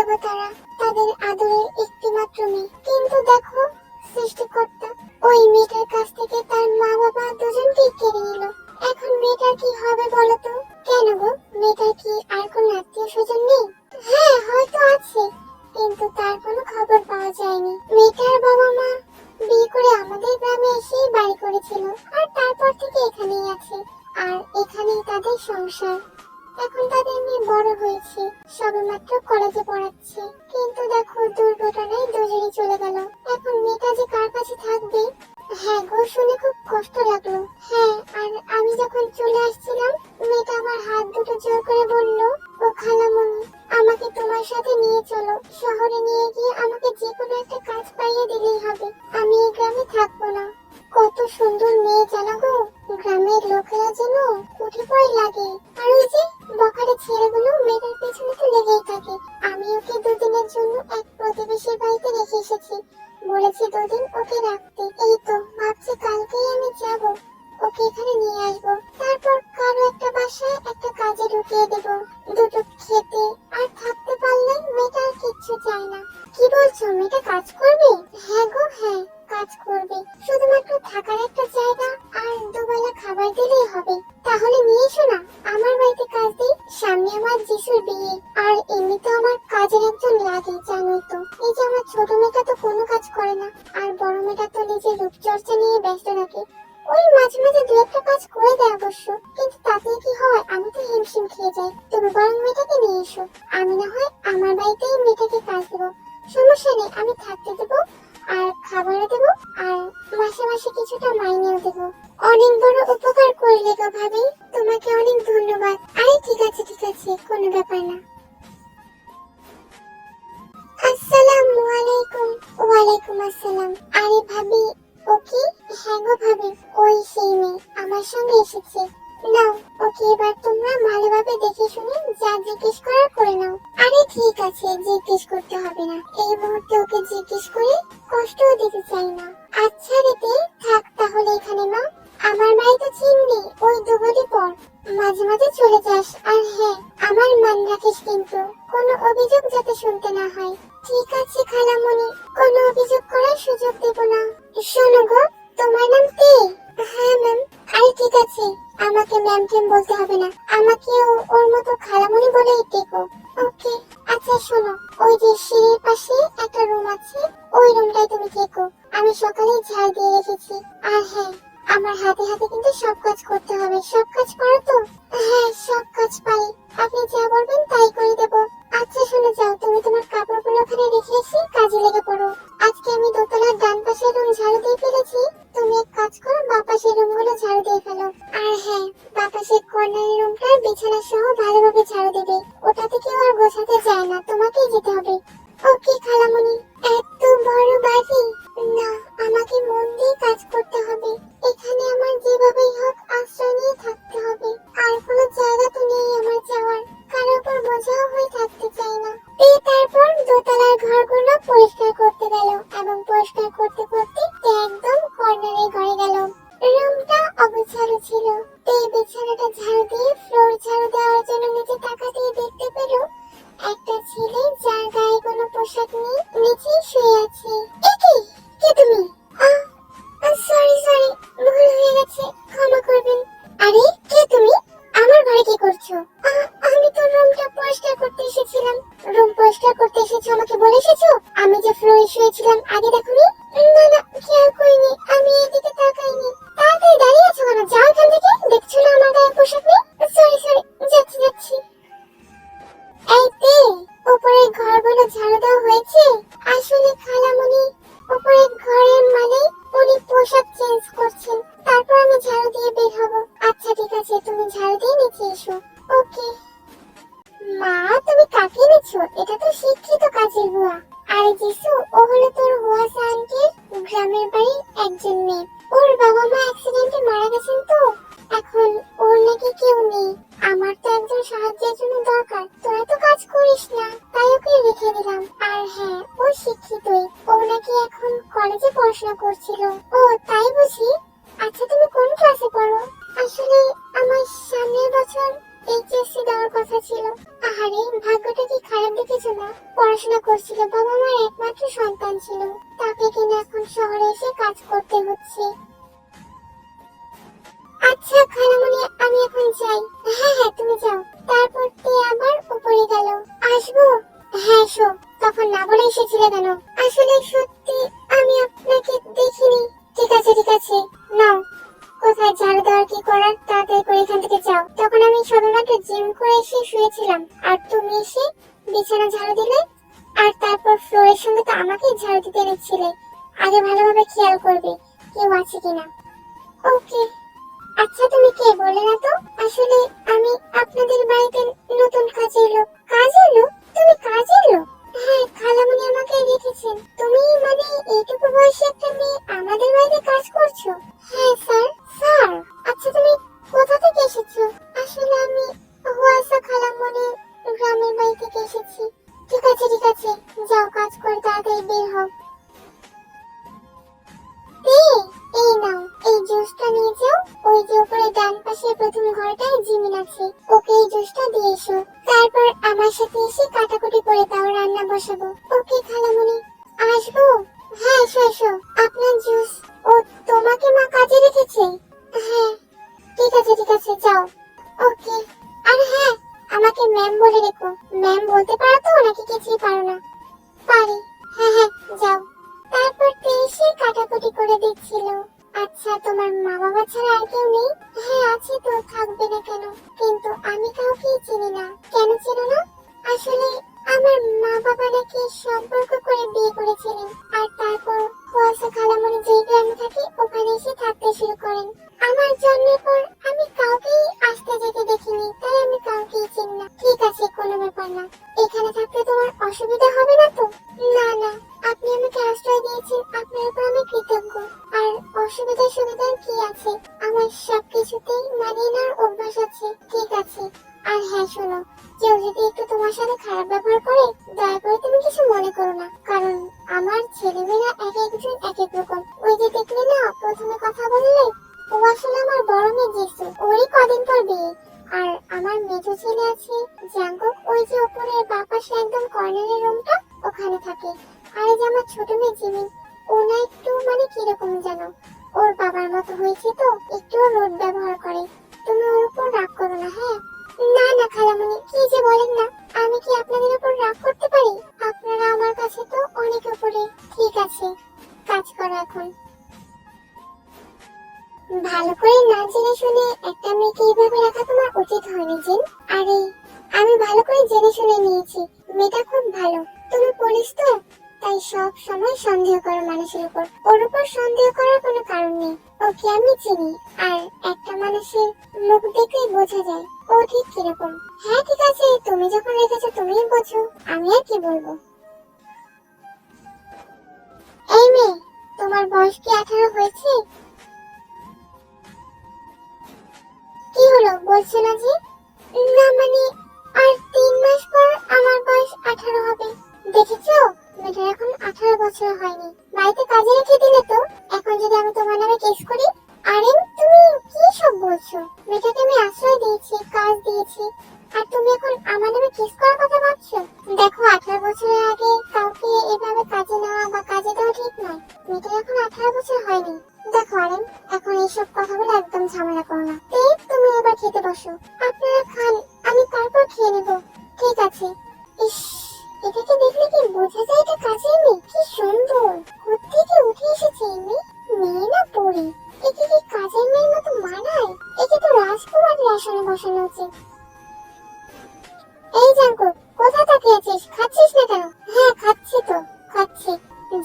দেবতারা তাদের আদরের একটিমাত্র মেয়ে। কিন্তু দেখো, সৃষ্টিকর্তা ওই মেয়েটার কাছ থেকে তার মা বাবা দুজনকেই কেড়ে নিল। এখন মেয়েটার কি হবে বলো তো? কেন গো, মেয়েটার কি আর কোনো আত্মীয় স্বজন নেই? হ্যাঁ, হয়তো আছে, কিন্তু তার কোনো খবর পাওয়া যায়নি। মেয়েটার বাবা মা বিয়ে করে আমাদের গ্রামে এসেই বাড়ি করেছিল, আর তারপর থেকে এখানেই আছে, আর এখানেই তাদের সংসার। এখন তাদের মেয়ে বড় হয়েছে, সবেমাত্র কলেজে পড়াচ্ছে। কিন্তু দেখো, দুর্ঘটনায় দুজনই চলে গেল। এখন মেয়েটা যে কার কাছে থাকবে? হ্যাঁ গো, শুনে খুব কষ্ট লাগলো। হ্যাঁ, আর আমি যখন চলে আসছিলাম, মেয়েটা আমার হাত দুটো জোর করে বলল, ও খালামণি, আমাকে তোমার সাথে নিয়ে চলো। শহরে নিয়ে গিয়ে আমাকে যে কোনো একটা কাজ পাইয়ে দিলেই হবে, আমি এই গ্রামে থাকবো না। কত সুন্দর মেয়ে জানো গো, গ্রামের লোকেরা যেন উঠে পড়ে লাগে। আর ওই যে বখাটে ছেলেগুলো মেয়েটার পেছনে তো লেগেই থাকে। আমি ওকে দুদিনের জন্য এক প্রতিবেশীর বাড়িতে রেখে এসেছি, বলেছি দুদিন ওকে রাখতে। এই তো ভাবছি কালকেই আমি যাব, ওকে এখানে নিয়ে আসবো। তারপর কারো একটা বাসায় একটা কাজে ঢুকিয়ে দেব, দুটো খেতে আর থাকতে পারলে মেয়েটা আর কিচ্ছু চায় না। কি বলছো, মেয়েটা কাজ করবে? হ্যাঁ গো হ্যাঁ, কাজ করবে। শুধুমাত্র থাকার একটা জায়গা আর দুবেলা খাবার দিলেই হবে। তাহলে নিয়ে এসো না, আমার বাড়িতে কাজ দিই। সামনে আমার যিশুর বিয়ে, আর এমনিতে আমার কাজের একজন লাগে, জানোই তো। এই যে আমার ছোট মেয়েটা তো কোনো কাজ করে না, আর বড় মেয়েটা তো নিজের রূপচর্চা নিয়ে ব্যস্ত থাকে। ওই মাঝে মাঝে দু একটা কাজ করে দেয় অবশ্য, কিন্তু তাতে কি হয়, আমি তো হিমশিম খেয়ে যাই। তুমি বরং মেয়েটাকে নিয়ে এসো, আমি না হয় আমার বাড়িতেই মেয়েটাকে কাজ দেবো। সমস্যা নেই, আমি থাকতে দেবো, আর খাবারও দেবো, আর মাসে মাসে কিছুটা মাইনেও দেবো। অনেক বড় উপকার করলে গো ভাবি, তোমাকে অনেক ধন্যবাদ। আরে ঠিক আছে ঠিক আছে, কোনো ব্যাপার না। আসসালামু আলাইকুম। ওয়ালাইকুম আসসালাম। আরে ভাবি, ও কি? হ্যাঁ গো ভাবি, ওই সেই মেয়ে আমার সঙ্গে এসেছে। নাও, ওকে এবার তোমরা ভালোভাবে দেখে শুনে যা জিজ্ঞেস করার করে নাও। আরে ঠিক আছে, জিজ্ঞেস করতে হবে না। এই মুহূর্তে ওকে জিজ্ঞেস করে কষ্টও দিতে চাই না। আচ্ছা রেতে, থাক তাহলে এখানে মা। আমার বাড়ি তো চিনবি, ওই দুগলি পর। মাঝে মাঝে চলে যাস, আর হ্যাঁ, আমার মান রাখিস কিন্তু। কোনো অভিযোগ যাতে শুনতে না হয়। ঠিক আছে খালামণি, কোনো অভিযোগ করার সুযোগ দেব না। শোনো গো, তোমার নাম কি? হ্যাঁ ম্যাম। আরে ঠিক আছে, আমাকে ম্যাম টেম বলতে হবে না, আমাকেও ওর মতো খালামণি বলেই ডেকো। ওকে। আচ্ছা শোনো, ওই যে সিঁড়ির পাশে একটা রুম আছে, ওই রুমটাই তুমি থেকো। আমি সকালেই ঝাড় দিয়ে রেখেছি। আর হ্যাঁ, আমার হাতে হাতে কিন্তু সব কাজ করতে হবে। সব কাজ পারো তো? হ্যাঁ, সব কাজ পারি। আপনি যা বলবেন তাই করে দেবো। আচ্ছা শোনো, যাও তুমি তোমার কাপড়গুলো ওখানে রেখে এসে কাজে লেগে পড়ো। আজকে আমি দোতলার ডান পাশের রুম ঝাড়ু দিয়ে ফেলেছি, তুমি এক কাজ করো, বাঁ পাশের রুমগুলো ঝাড়ু দিয়ে ফেলো। আর হ্যাঁ, বাঁ পাশের কর্নারের রুমটার বিছানা সহ ভালোভাবে ঝাড়ু দেবে। ওটাতে কেউ আর গোছাতে যায় না, তোমাকেই যেতে হবে। ওকে খালামণি। এত বড় বাড়ি? না, আমাকে মন দিয়ে কাজ করতে হবে। এখানে আমার যেভাবেই হোক আশ্রয় নিয়ে থাকতে হবে। আর কোনো জায়গা তো নেই আমার যাওয়ার, কারোর উপর বোঝাও হয়ে থাকতে চাই না। তারপর দোতলার ঘরগুলো পরিষ্কার করতে গেল, এবং পরিষ্কার করতে করতে একদম কর্নারে ঘরে গেল। রুমটা অগোছালো ছিল। বিছানাটা ঝাড়ু দিয়ে ফ্লোর ঝাড়ু দেওয়ার জন্য নিচে তাকাতেই দেখতে পেল একটা ছেলে, যার গায়ে কোনো পোশাক নেই, নিচেই শুয়ে আছে। একি, কে তুমি? সরি সরি, ভুল হয়ে গেছে, ক্ষমা করবেন। আরে কে তুমি? আমার ঘরে কি করছো? আমি তো রুমটা পরিষ্কার করতে এসেছিলাম। রুম পরিষ্কার করতে এসেছো, আমাকে বলে এসেছো? আমি যে ফ্লোরে শুয়েছিলাম আগে দেখোনি? না না, খেয়াল করিনি, আমি এদিকে তাকাইনি। তাড়াতাড়ি দাঁড়িয়ে আছো কেন? যাও এখান থেকে, দেখছো না আমার গায়ে পোশাক নেই? সরি সরি, যাচ্ছি যাচ্ছি। এই তে, উপরের ঘরগুলো ঝাড়ু দেওয়া হয়েছে? আসলে খালামণি, উপরের ঘরের মালিক উনি পোশাক চেঞ্জ করছেন, তারপর আমি ঝাড়ু দিয়ে বের হব। আচ্ছা ঠিক আছে, তুমি ঝাড়ু দিয়ে নিচে এসো। ওকে। মা, তুমি কাকে এনেছো? এটা তো শিক্ষিত কাজের বুয়া। আরে যিশু, ও হলো তোর হুয়াসা আন্টির গ্রামের বাড়ির একজন মেয়ে। ওর বাবা মা অ্যাক্সিডেন্টে মারা গেছেন তো, এখন ওর নাকি কেউ নেই। আমার তো একজন সাহায্যের জন্য দরকার, তোরা তো কাজ করিস না, তাই ওকে রেখে দিলাম। আর হ্যাঁ, ও শিক্ষিতই, ও নাকি এখন কলেজে পড়াশোনা করছিল। ও তাই বুঝি? আচ্ছা তুমি কোন ক্লাসে পড়ো? আসলে আমার সামনের বছর এইচএসসি দেওয়ার কথা ছিল। আহারে, ভাগ্যটা কি খারাপ খারাপ দেখেছো না? পড়াশোনা করছিল, বাবা মার একমাত্র সন্তান ছিল, তাকে কিনা এখন শহরে এসে কাজ করতে হচ্ছে। আচ্ছা খালামণি, আমি এখন যাই। হ্যাঁ হ্যাঁ, তুমি যাও। তারপর তে আবার উপরে গেল। আসবো? হ্যাঁ এসো। তখন না বলে এসেছিলে কেন? আসলে সত্যি আমি আপনাকে দেখিনি। ঠিক আছে ঠিক আছে, নাও। কোথায় ঝাড়ু দেওয়ার কি করার, তাড়াতাড়ি করে এখান থেকে যাও। তখন আমি সবেমাত্র জিম করে এসে শুয়েছিলাম, আর তুমি এসে বিছানা ঝাড়ু দিলে, আর তারপর ফ্লোরের সঙ্গে তো আমাকেই ঝাড়ু দিতে নিচ্ছিলে। আগে ভালোভাবে খেয়াল করবে কেউ আছে কিনা। ওকে। আচ্ছা তুমি কে বলে না তো? আসলে আমি আপনাদের বাড়িতে নতুন কাজের লোক। কাজের লোক? তুমি কাজের লোক? হ্যাঁ, খালামণি আমাকে রেখেছেন। তুমি মানে এইটুকু বয়সী একটা মেয়ে আমাদের বাড়িতে কাজ করছো? হ্যাঁ স্যার। স্যার? আচ্ছা তুমি কোথা থেকে এসেছো? আসলে আমি হুয়াসা খালামণি গ্রামের বাড়ি থেকে এসেছি। ঠিক আছে ঠিক আছে, যাও কাজ করে তাড়াতাড়ি বের হও। এই নাও, এই জুসটা নিয়ে যাও। ওই যে উপরে ডান পাশে প্রথম ঘরটায় জিমিন আছে, ওকে এই জুসটা দিয়ে এসো। তারপর আমার সাথে এসে কাটাকুটি করে দাও, রান্না বসাবো। ওকে খালামণি। আসবো? হ্যাঁ এসো এসো। আপনার জুস। ও, তোমাকে মা কাজে রেখেছে? হ্যাঁ ঠিক আছে যাও। ওকে। আর হ্যাঁ, আমাকে ম্যাম বলে রেখো। ম্যাম বলতে পারো তো নাকি কিছুই পারো না? পারি। হ্যাঁ হ্যাঁ, যাও। তারপর তে এসে কাটাকুটি করে দিচ্ছিল। আচ্ছা তোমার মা বাবা ছাড়া আর কেউ নেই? হ্যাঁ আছে তো, থাকবে না কেন? কিন্তু আমি কাউকেই চিনি না। কেন চেনো না? আসলে আমার মা বাবা নাকি সম্পর্ক করে বিয়ে করেছিলেন, আর তারপর কুয়াশা খালামণি যেই গ্রামে থাকে ওখানে এসে থাকতে শুরু করেন। আমার জন্মের পর আমি কাউকেই আসতে যেতে দেখিনি, তাই আমি কাউকেই চিনি না। ঠিক আছে, কোনো ব্যাপার না। এখানে থাকতে তোমার অসুবিধা হবে না তো? না না, আপনি আমাকে আশ্রয় দিয়েছেন, আপনার উপর আমি কৃতজ্ঞ। আর অসুবিধা সুবিধার কি আছে, আমার সবকিছুতেই মানিয়ে নেওয়ার অভ্যাস আছে। ঠিক আছে। আর হ্যাঁ শোনো, কেউ যদি একটু তোমার সাথে খারাপ ব্যবহার করে, দয়া করে তুমি কিছু মনে করো না, কারণ আমার ছেলেমেয়েরা এক একজন এক এক রকম। ওই যে দেখলে না প্রথমে কথা বললে, ও আসলে আমার বড় মেয়ে জিসু, ওরই কদিন পর বিয়ে। আর আমার মেজো ছেলে আছে জাঙ্কুক, ওই যে উপরে বাঁ পাশে একদম কর্নারের রুমটা, ওখানে থাকে। আর এই যে আমার ছোট মেয়ে জিমিন, ও না একটু মানে কিরকম জানো, ওর বাবার মতো হয়েছে তো, একটু রোড ব্যবহার করে। তুমি ওর উপর রাগ করো না। হ্যাঁ? না না খালামণি, কি যে বলেন না, আমি কি আপনাদের উপর রাগ করতে পারি? আপনারা আমার কাছে তো অনেক উপরে। ঠিক আছে, কাজ করো এখন। ভালো করে না জেনে শুনে একটা মেয়েকে এইভাবে রাখা তোমার উচিত হয়নি জিন। আরে আমি ভালো করে জেনে শুনে নিয়েছি, মেয়েটা খুব ভালো। তুমি পুলিশ তো, তাই সব সময় সন্দেহ করো মানুষের উপর। ওর উপর সন্দেহ করার কোনো কারণ নেই। ওকে আমি চিনি, আর একটা মানুষের মুখ দেখলেই বোঝা যায় ও ঠিক কিরকম। হ্যাঁ ঠিক আছে, তুমি যখন রেখেছো তুমিই বোঝো, আমি আর কি বলবো। এই মেয়ে, তোমার বয়স কি 18 হয়েছে? কি হলো বলছো না যে? না মানে আর 3 মাস পর আমার বয়স 18 হবে। দেখেছো, মেয়েটার এখন 18 বছর হয়নি। বাড়িতে কাজে রেখে দিলে তো। এখন যদি আমি তোমার নামে কেস করি। আরে তুমি কি সব বলছো? মেয়েটাকে আমি আশ্রয় দিয়েছি, কাজ দিয়েছি, আর তুমি এখন আমার নামে কেস করার কথা ভাবছো? দেখো 18 বছরের আগে কাউকে এভাবে কাজে নেওয়া বা কাজে দেওয়া ঠিক নয়। মেয়েটার এখন 18 বছর হয়নি। দেখো আরেন, এখন এইসব কথা বলে একদম ঝামেলা করো না। তুমি এবার খেতে বসো। আপনারা খান, আমি তারপর খেয়ে নেব। ঠিক আছে। ইস, এটাকে দেখলে কি বোঝা যায় এটা কাজের মেয়ে? কি সুন্দর, কোত্থেকে উঠে এসেছে এই মেয়ে। মেয়ে না পড়ে, একে কি কাজের মেয়ের মতো মানায়? একে তো রাজকুমারীর আসনে বসানো উচিত। এই জাঙ্কুক, কোথায় তাকিয়ে আছিস? খাচ্ছিস না কেন? হ্যাঁ খাচ্ছি তো, খাচ্ছি।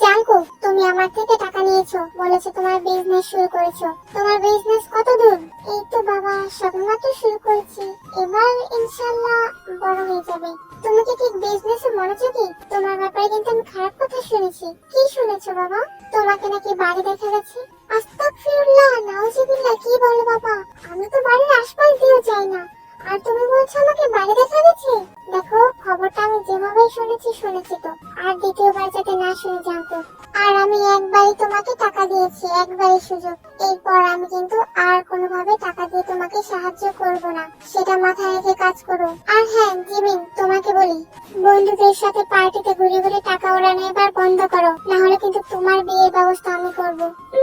জাঙ্কুক, তুমি আমার থেকে টাকা নিয়েছো, বলেছো তোমার বিজনেস শুরু করেছো। তোমার বিজনেস কত দূর? এই তো বাবা সবেমাত্র শুরু করেছি, এবার ইনশাআল্লাহ বড় হয়ে যাবে। তুমি কি ঠিক বিজনেসে মনোযোগী? তোমার ব্যাপারে কিন্তু আমি খারাপ কথা শুনেছি। কি শুনেছো বাবা? তোমাকে নাকি বাড়ি দেখা গেছে। আস্তাগফিরুল্লাহ, নাউজুবিল্লাহ, কি বলো বাবা? আমি তো বাড়ির আশপাশ দিয়েও যাই না। আর তুমি বলছো আমাকে বাড়ি দেখা গেছে? দেখো, খবরটা আমি যেভাবে শুনেছি তো, আর দ্বিতীয়বার যাতে না শুনে জানতো। আর আমি একবারই তোমাকে টাকা দিয়েছি, একবারই সুযোগ। এরপর আমি কিন্তু আর কোনোভাবে টাকা দিয়ে তোমাকে সাহায্য করব না, সেটা মাথায় রেখে কাজ করো। আর হ্যাঁ জিমিন, তোমাকে বলি, বন্ধুদের সাথে পার্টিতে ঘুরে ঘুরে টাকা ওড়ানো এবার বন্ধ করো, না হলে কিন্তু তোমার বিয়ের ব্যবস্থা আমি করব।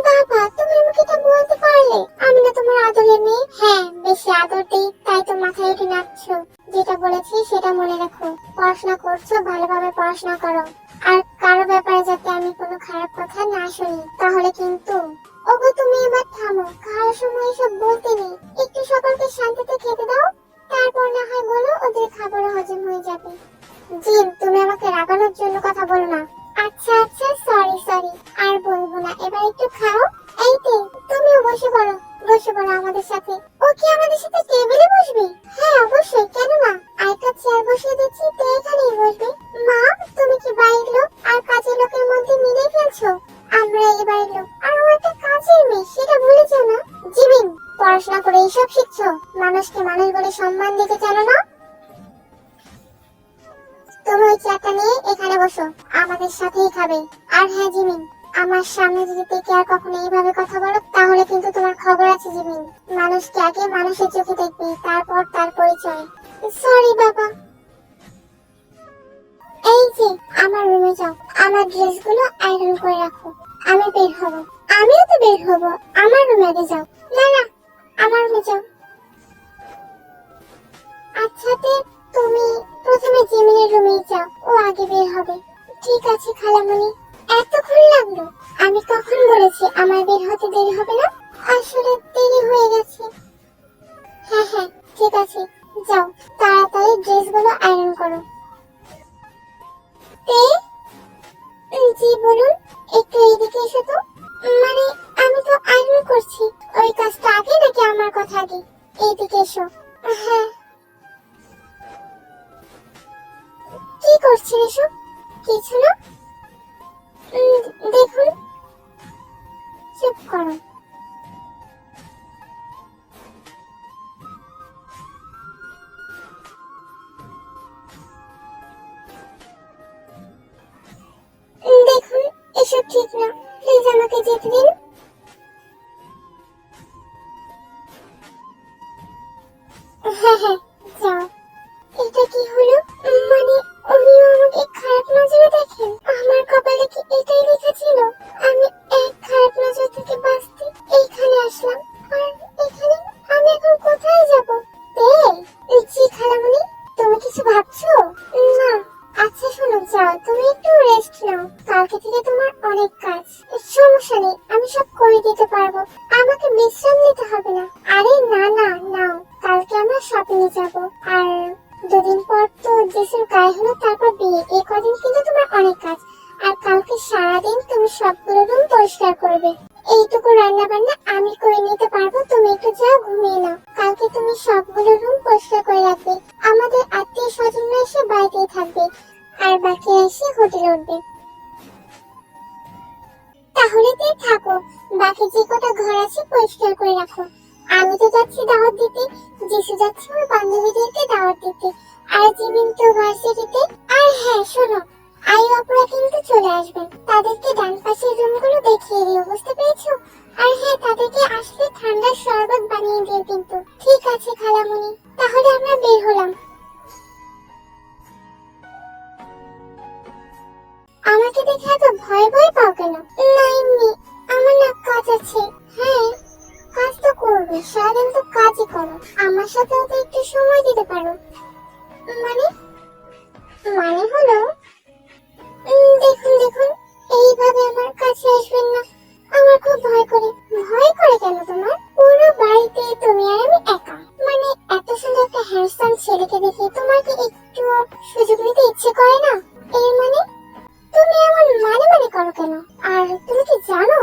বাবা, তুমি আমাকে এটা বলতে পারলে? আমি না তোমার আদরের মেয়ে? হ্যাঁ, বেশি আদর দিই তাই তো মাথায় উঠে নাচছো। যেটা বলেছি সেটা মনে রাখো। পড়াশোনা করছো, ভালোভাবে পড়াশোনা করো। আর কারো ব্যাপারে যাতে আমি কোনো খারাপ কথা না শুনি, তাহলে কিন্তু। ওগো, তুমি এবার থামো, খাওয়ার সময় এসব বলতে নেই। একটু সকলকে শান্তিতে খেতে দাও, তারপর না হয় বলো, ওদের খাবারও হজম হয়ে যাবে। জিম, তুমি আমাকে রাগানোর জন্য কথা বলো না। আচ্ছা আচ্ছা, সরি, আর বলবো না, এবার একটু খাও। এই তে, তুমিও বসে পড়ো, বসে পড়ো আমাদের সাথে। ও কি আমাদের সাথে টেবিলে বসবে? হ্যাঁ অবশ্যই, কেন না? আরেকটা চেয়ার বসিয়ে দিচ্ছি, তো এখানেই বসবে। মা, তুমি কি বাড়ির লোক আর কাজের লোকের মধ্যে মিলিয়ে ফেলছো? আমরা এই বাড়ির লোক, আর ও একটা কাজের মেয়ে, সেটা ভুলে যাও না। জিমিন, পড়াশোনা করে এইসব শিখছো? মানুষকে মানুষ বলে সম্মান দিতে জানো না? তুমি ওই চেয়ারটা নিয়ে এখানে বসো, আমাদের সাথেই খাবে। আর হ্যাঁ জিমিন, আমার সামনে যদি থেকে আর কখনো এইভাবে কথা বলো, তাহলে কিন্তু তোমার খবর আছে জিমিন। মানুষকে আগে মানুষের চোখে দেখবে, তারপর তার পরিচয়। সরি বাবা। এই যে, আমার রুমে যাও, আমার ড্রেসগুলো আয়রন করে রাখো। আমি বের হব। আমিও তো বের হব, আমার রুমে আগে যাও। না না, আমার রুমে যাও। আচ্ছা তুমি প্রথমে জিমিনের রুমে যাও, ও আগে বের হবে। ঠিক আছে খালামণি। এতক্ষণ লাগলো? আমি কখন বলেছি আমার বের হতে দেরি হবে না? আসলে দেরি হয়ে গেছে। হ্যাঁ হ্যাঁ, ঠিক আছে, যাও, তাড়াতাড়ি ড্রেসগুলো আয়রন করো। তে, জি বলুন। একটু এইদিকে এসো তো। মানে, আমি তো আয়রন করছি। ওই কাজটা আগে নাকি আমার কথা আগে? এইদিকে এসো। হ্যাঁ। কি করছেন এসব? কিছু না। দেখুন। চুপ করো। দেখুন, এসব ঠিক না, প্লিজ আমাকে যেতে দিন। হ্যাঁ হ্যাঁ, যাও। এটা কি হলো? মানে, উনিও আমাকে খারাপ নজরে দেখেন? আমার কপালে কি এটাই লেখা ছিল? আমি এক খারাপ নজর থেকে বাঁচতে এইখানে আসলাম, আর এখানে আমি এখন কোথায় যাব? জি খালামণি, তুমি কিছু ভাবছো? না। আচ্ছা শোনো, যাও, তুমি একটু রেস্ট নাও, কালকে থেকে তোমার অনেক কাজ। সমস্যা নেই, আমি সব করে দিতে পারবো, আমাকে বিশ্রাম নিতে হবে না। আরে না না, নাও, কালকে আমরা শপিং এ যাবো। আর দুদিন পর তো জেসুর গায়ে হলো, তারপর বিয়ে। এই কদিন কিন্তু তোমার অনেক কাজ। আর কালকে সারাদিন তুমি সবগুলো রুম পরিষ্কার করবে। এইটুকু রান্না বান্না আমি করে নিতে পারবো, তুমি একটু যাও, ঘুমিয়ে নাও। কালকে তুমি সবগুলো রুম পরিষ্কার করে রাখবে। আমাদের আত্মীয় স্বজনরা এসে বাড়িতেই থাকবে, আর বাকি এসে হোটেলে উঠবে। তাহলে তো থাকো, বাকি যে কটা ঘর আছে পরিষ্কার করে রাখো। আমি তো যাচ্ছি দাওয়াত দিতে, যিশু যাচ্ছে ওর বান্ধবীদেরকে দাওয়াত দিতে, আর জিমিন তো ভার্সিটিতে। আর হ্যাঁ শোনো, আয়ু আপুরা কিন্তু চলে আসবেন, তাদেরকে ডান পাশের রুমগুলো দেখিয়ে দিও, বুঝতে পেরেছো? আর হ্যাঁ, তাদেরকে আসলে ঠান্ডার শরবত বানিয়ে দিও কিন্তু। ঠিক আছে খালামণি, তাহলে আমরা বের হলাম। আমাকে দেখে এত ভয় ভয় পাও কেন? না এমনি, আমার না কাজ আছে। হ্যাঁ, কাজ তো করবে, সারাদিন তো কাজই করো, আমার সাথেও তো একটু সময় দিতে পারো। মানে, মানে হলো, দেখুন, এইভাবে আমার কাছে আসবেন না, আমার খুব ভয় করে। ভয় করে কেন তোমার? পুরো বাড়িতে তুমি আর আমি একা। মানে, এত সুন্দর একটা হ্যান্ডসাম ছেলেকে দেখে তোমার কি একটু সুযোগ নিতে ইচ্ছে করে না? এর মানে, তুমি এমন মানে করো কেন? আর তুমি কি জানো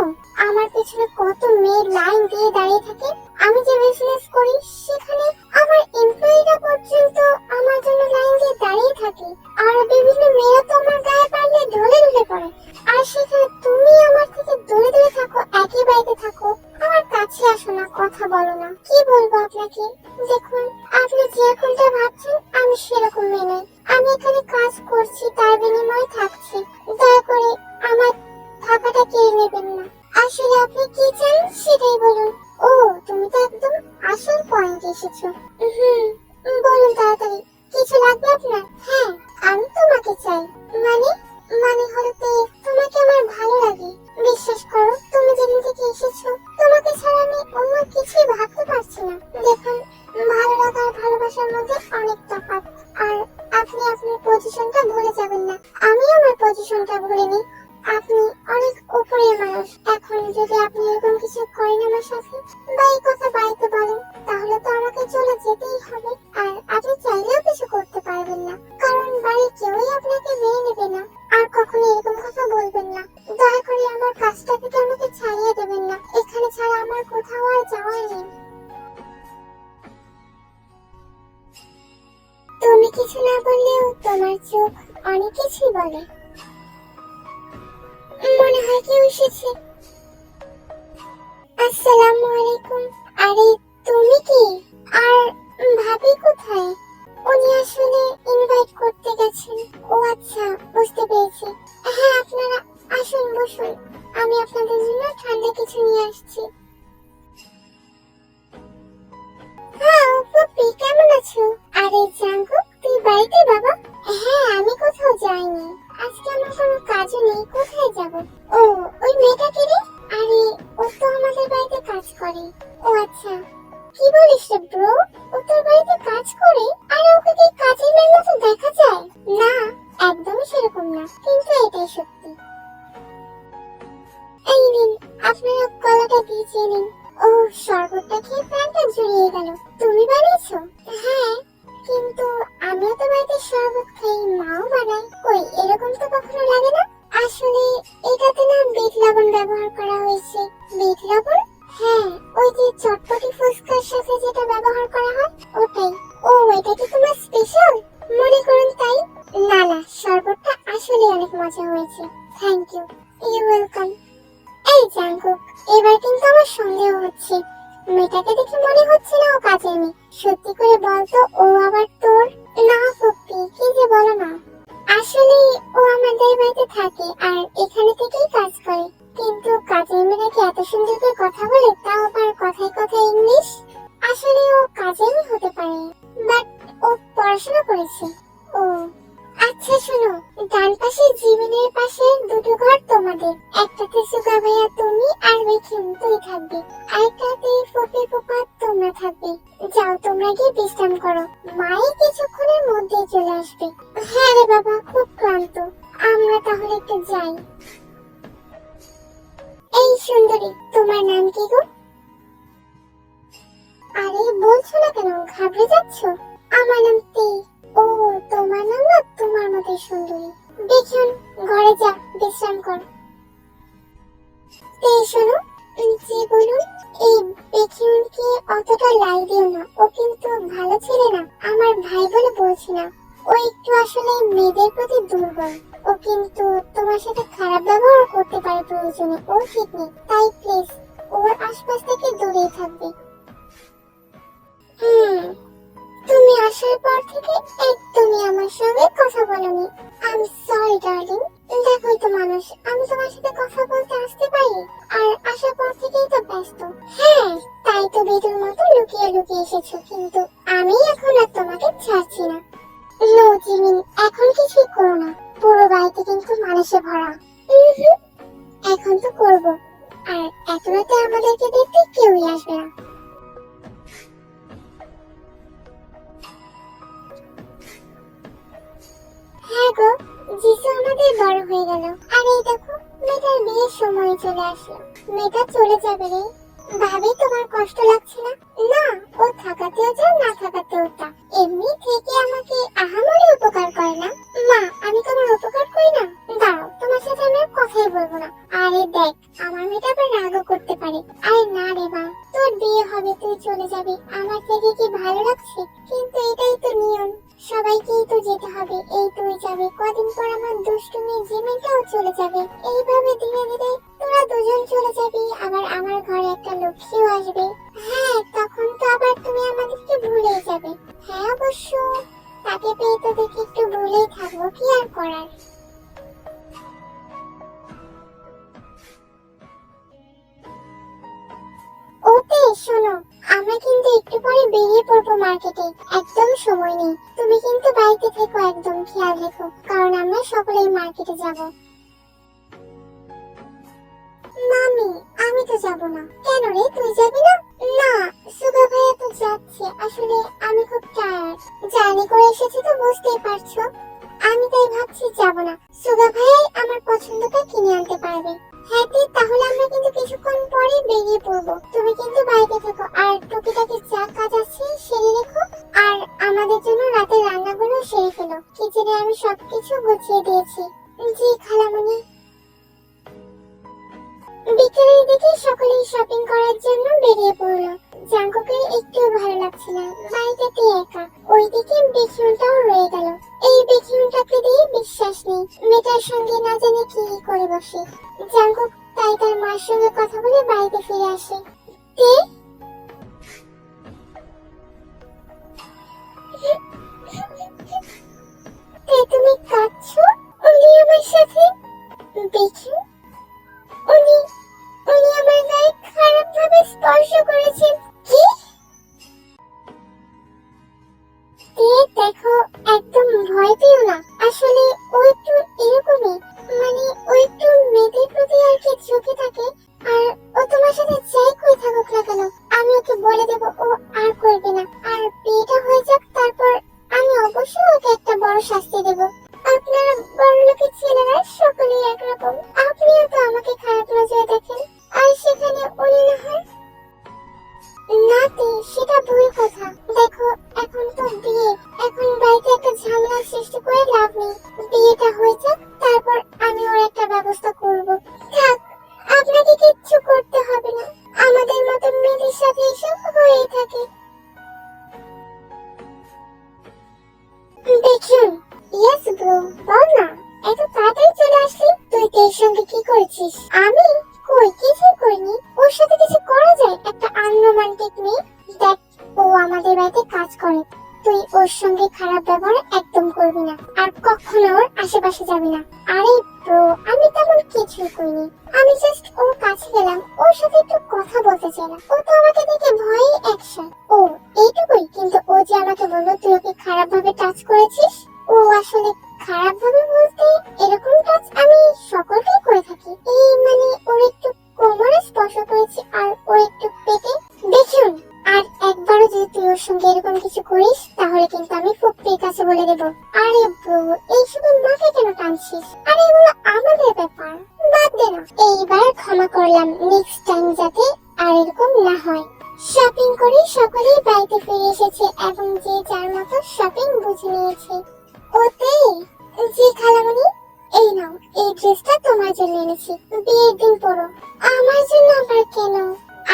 আমার পেছনে কত মেয়ে লাইন দিয়ে দাঁড়িয়ে থাকে? আমি যে বিজনেস করি সেখানে আমার এমপ্লয়িরা পর্যন্ত আমার জন্য লাইন দিয়ে দাঁড়িয়ে থাকে, আর বিভিন্ন মেয়েরা তো আমার গায়ে পারলে ঢলে ঢলে পড়ে। আর সেখানে তুমি আমার থেকে দূরে দূরে থাকো, একই বাড়িতে থাকো, আমার কাছে আসো না, কথা বলো না। কি বলবো আপনাকে? দেখুন, আপনি যেরকমটা ভাবছেন আমি সেরকম মেয়ে নই। আমি এখানে কাজ করছি, তার বিনিময়ে থাকছি। দয়া করে আমার থাকাটা কেড়ে নেবেন না। আসলে আপনি কি চান সেটাই বলুন। ও, তুমি তো একদম আসল পয়েন্টে এসেছো। বলুন তাড়াতাড়ি, কিছু লাগবে আপনার? হ্যাঁ, আমি তোমাকে চাই। মানে? মানে হতে তোমাকে আমার ভালো লাগে। বিশ্বাস করো, তুমি যেদিন থেকে এসেছো তোমাকে ছাড়া আমি অন্য কিছুই ভাবতে পারছি না। দেখুন, ভালো লাগা আর ভালোবাসার মধ্যে অনেক তফাৎ। আর আপনি আপনার পজিশনটা ভুলে যাবেন না। আমি আমার পজিশনটা ভুলিনি। আপনি অনেক উপরের মানুষ। এখন যদি আপনি এরকম কিছু করেন আমার সাথে বা এই কথা বাড়িতে বলেন, তাহলে তো আমাকে চলে যেতেই হবে। আর আপনি চাইলেও কিছু করতে পারবেন না, কারণ বাড়ির কেউই আপনাকে মেনে নেবে না। আর কখনো এরকম কথা বলবেন না। দয়া করে আমার কাজটা থেকে আমাকে ছাড়িয়ে দেবেন না। এখানে ছাড়া আমার কোথাও আর যাওয়ার নেই। তুমি কিছু না বললেও তোমার চোখ অনেক কিছুই বলে। মনে হয় কেউ এসেছে। আসসালামু আলাইকুম। আরে তুমি কি? আর ভাবি কোথায়? উনি আসলে ইনভাইট করতে গেছেন। ও আচ্ছা, বুঝতে পেরেছি। হ্যাঁ, আপনারা আসুন, বসুন। আমি আপনাদের জন্য ঠান্ডা কিছু নিয়ে আসছি। হ্যাঁ, ফুপি কেমন আছো? আরে জাঙ্কুক, তুই বাড়িতে বাবা? হ্যাঁ, আমি কোথাও যাইনি। আজকে আমার কোনো কাজও নেই, কোথায় যাব? ও, ওই মেয়েটা কে রে? আরে, ও তো আমাদের বাড়িতে কাজ করে। ও আচ্ছা, কি বলিস রে ব্রো? ও তোর বাড়িতে কাজ করে? আরে ওকে কি কাজের মেয়ের মতো দেখা যায়? না, একদমই সেরকম না, কিন্তু এটাই সত্যি। এই নিন, আপনারা কলাটা ভিজিয়ে নিন। ও, শরবতটা খেয়ে প্রাণটা জুড়িয়ে গেল। তুমি বানিয়েছো? হ্যাঁ, কিন্তু আমিও তো বাড়িতে শরবত খাই, মাও বানায়। কই, এরকম তো কখনো লাগে না। আসলে এটাতে না বিট লবণ ব্যবহার করা হয়েছে। বিট লবণ? হ্যাঁ, ওই যে চটপটি ফুচকার সাথে যেটা ব্যবহার করা হয় ওটাই। ও, এটা কি তোমার স্পেশাল? মনে করুন তাই। না না, শরবতটা আসলে অনেক মজা হয়েছে। Thank you. You welcome. এই জাঙ্কুক, এবার কিন্তু আমার সন্দেহ হচ্ছে। মেয়েটাকে দেখে মনে হচ্ছে না ও কাজের মেয়ে। সত্যি করে বলতো, ও আবার তোর? না ফুপি, কি যে বলো না। আসলে ও আমাদের বাড়িতে থাকে আর এখানে থেকেই কাজ করে। কিন্তু কাজের মেয়েরা কি এত সুন্দর করে কথা বলে, তাও আবার কথায় কথায় ইংলিশ? আসলে ও কাজের মেয়ে হতে পারে, বাট ও পড়াশোনা করেছে। ও আচ্ছা, শোনো, ডান পাশে জিমিনের পাশে দুটো ঘর তোমাদের। একটাতে সুগা ভাইয়া তুমি আর বেকিম তুই থাকবে, আরেকটাতে ফুপি ফুপা তোমরা থাকবে। যাও, তোমরা গিয়ে বিশ্রাম করো, মাই কিছুক্ষণের মধ্যেই চলে আসবে। হ্যাঁ রে বাবা, খুব ক্লান্ত। আমরা তাহলে একটু যাই। এই সুন্দরী, তোমার নাম কি গো? আরে বলছো না কেন, ঘাবড়ে যাচ্ছ? আমার নাম তে। ও, তোমার নাম না তোমার মতোই সুন্দরী। দেখুন, ঘরে যা, বিশ্রাম কর। তে শোনো, জি বলুন। এই বেকিউনকে অতটা লাই দিও না, ও কিন্তু ভালো ছেলে না। আমার ভাই বলে বলছি না, ও একটু আসলে মেয়েদের প্রতি দুর্বল। ও কিন্তু তোমার সাথে খারাপ ব্যবহার করতে পারে প্রয়োজনে। ও ঠিক নেই, তাই প্লিজ ওর আশপাশ থেকে দূরেই থাকবে। তুমি আসার পর থেকে একদমই আমার সঙ্গে কথা বলোনি। I am sorry darling. দেখোই তো মানুষ, আমি তোমার সাথে কথা বলতে আসতে পারি, আর আসার পর থেকেই তো ব্যস্ত। হ্যাঁ, তাই তো বেদুর মতো লুকিয়ে লুকিয়ে এসেছো, কিন্তু আমি এখন আর তোমাকে ছাড়ছি না। নো জিমিন, এখন কিছুই করো না। পুরো বাড়িতে কিন্তু মানুষে ভরা। হুম, এখন তো করব। আর এত রাতে আমাদেরকে দেখতে কেউই আসবে না। হ্যাঁ গো, জিসু আমাদের বড় হয়ে গেল। আর এই দেখো, মেয়েটার বিয়ের সময় চলে আসলো। মেয়েটা চলে যাবে রে। ভাবি, তোমার কষ্ট লাগছে না? না, ও থাকাতেও যা, না থাকাতেও তা। এমনি থেকে আমাকে আহামরি উপকার করে না। মা, আমি তোমার উপকার করি না? দাঁড়াও, তোমার সাথে আমি আর কথাই বলবো না। আরে দেখ, আমার মেয়েটা আবার রাগও করতে পারে। আরে না রে মা, তোর বিয়ে হবে, তুই চলে যাবি, আমার থেকে কি ভালো লাগছে? কিন্তু এটাই তো নিয়ম, সবাইকেই তো যেতে হবে। এই তুই যাবে, কদিন পর আমার দুষ্টু মেয়ে জিমিনটাও চলে যাবে। এইভাবে ধীরে ধীরে তোরা দুজন চলে যাবি, আবার আমার ঘরে একটা লক্ষ্মীও আসবে। করার। ওতে শোনো, আমরা কিন্তু একটু পরে বেরিয়ে পড়বো মার্কেটে, একদম সময় নেই। তুমি কিন্তু বাড়িতে থেকো, একদম খেয়াল রেখো, কারণ আমরা সকলেই মার্কেটে যাব। মামি, আমি তো যাব না। কেন রে, তুই যাবি না? না, সুগা ভাইয়া তো যাচ্ছে। আসলে আমি খুব টায়ার্ড, জার্নি করে এসেছি তো, বুঝতেই পারছো। আমি তাই ভাবছি যাব না, সুগা ভাইয়াই আমার পছন্দটা কিনে আনতে পারবে। হ্যাঁ দি, তাহলে আমরা কিন্তু কিছুক্ষণ পরে বেরিয়ে পড়বো। তুমি কিন্তু বাড়িতে থেকো, আর টুকিটাকি যা কাজ আছে সেরে রেখো। আর আমাদের জন্য রাতের রান্নাগুলো সেরে ফেলো। কিচেনে আমি সবকিছু গুছিয়ে দিয়েছি। জি খালামণি। বিকেলের দিকে সকলেই শপিং করার জন্য বেরিয়ে পড়লো। জাঙ্কুকের একটুও ভালো লাগছিল না, বাড়িতে একা। ওইদিকে বেকিউনটাও রয়ে গেল। এই বেকিউনটাকে দিয়ে বিশ্বাস নেই, মেয়েটার সঙ্গে না জানি কি করে বসে। জাঙ্কুক তাই তার মার সঙ্গে কথা বলে বাড়িতে ফিরে আসে। তে তে তুমি কাঁদছো? উনি আমার সাথে দেখি, উনি উনি আমার গায়ে খারাপ ভাবে স্পর্শ করেছেন। কি? দেখো, একদম ভয় পেও না। আসলে ও একটু এরকমই, মানে ও একটু মেয়েদের প্রতি আর কি ঝুঁকে থাকে। আর ও তোমার সাথে যাই কই থাকুক না কেন, আমি ওকে বলে দেব ও আর করবে না। আর বিয়েটা হয়ে যাক, তারপর আমি অবশ্যই ওকে একটা বড় শাস্তি দেব। আপনারা বড়লোকের ছেলেরা সকলেই একরকম, আপনিও তো আমাকে খারাপ নজরে দেখেন। আর সেখানে উনি না হয় নাতি, সেটা ভুল কথা। দেখো, এখন তো বিয়ে, এখন বাড়িতে একটা ঝামেলা সৃষ্টি করে লাভ নেই। বিয়েটা হয়ে যাক, তারপর আমি ওর একটা ব্যবস্থা করব। থাক, আপনাকে কিচ্ছু করতে হবে না। আমাদের মতো মেয়েদের সাথে এসব হয়েই থাকে। দেখুন, ইয়েস ব্রো, বল না, এত তাড়াতাড়ি চলে আসলি। তুই এর সঙ্গে কি করেছিস? আমি কই কিছুই করিনি। ওর সাথে কিছু করা যায়? একটা আনরোমান্টিক মেয়ে। দেখ, ও আমাদের বাড়িতে কাজ করে, তুই ওর সঙ্গে খারাপ ব্যবহার একদম করবি না, আর কখনো ওর আশেপাশে যাবি না। আরে ব্রো, আমি তেমন কিছুই করিনি। আমি জাস্ট ওর কাছে গেলাম, ওর সাথে একটু কথা বলতে চাইলাম। ও তো আমাকে দেখে ভয়ই অ্যাকশন। ও এইটুকুই? কিন্তু ও যে আমাকে বললো তুই ওকে খারাপ ভাবে টাচ করেছিস। ও আসলে খারাপ ভাবে বলতে, এরকম টাচ আমি সকলকেই করে থাকি। এই মানে ওর একটু কোমরে স্পর্শ করেছি, আর ওর একটু পেটে। দেখুন, আর একবারও যদি তুই ওর সঙ্গে এরকম কিছু করিস, তাহলে কিন্তু আমি ফুপির কাছে বলে দেব। আরে ব্রো, এইসব মাকে কেন টানছিস? আরে এগুলো আমাদের ব্যাপার, বাদ দে না। এইবার ক্ষমা করলাম, নেক্সট টাইম যাতে আর এরকম না হয়। শপিং করে সকলেই বাড়িতে ফিরে এসেছে এবং যে যার মতো শপিং বুঝে নিয়েছে। ওতে জি খালামণি, এই নাও, এই ড্রেসটা তোমার জন্য এনেছি, বিয়ের দিন পরো। আমার জন্য আবার কেন?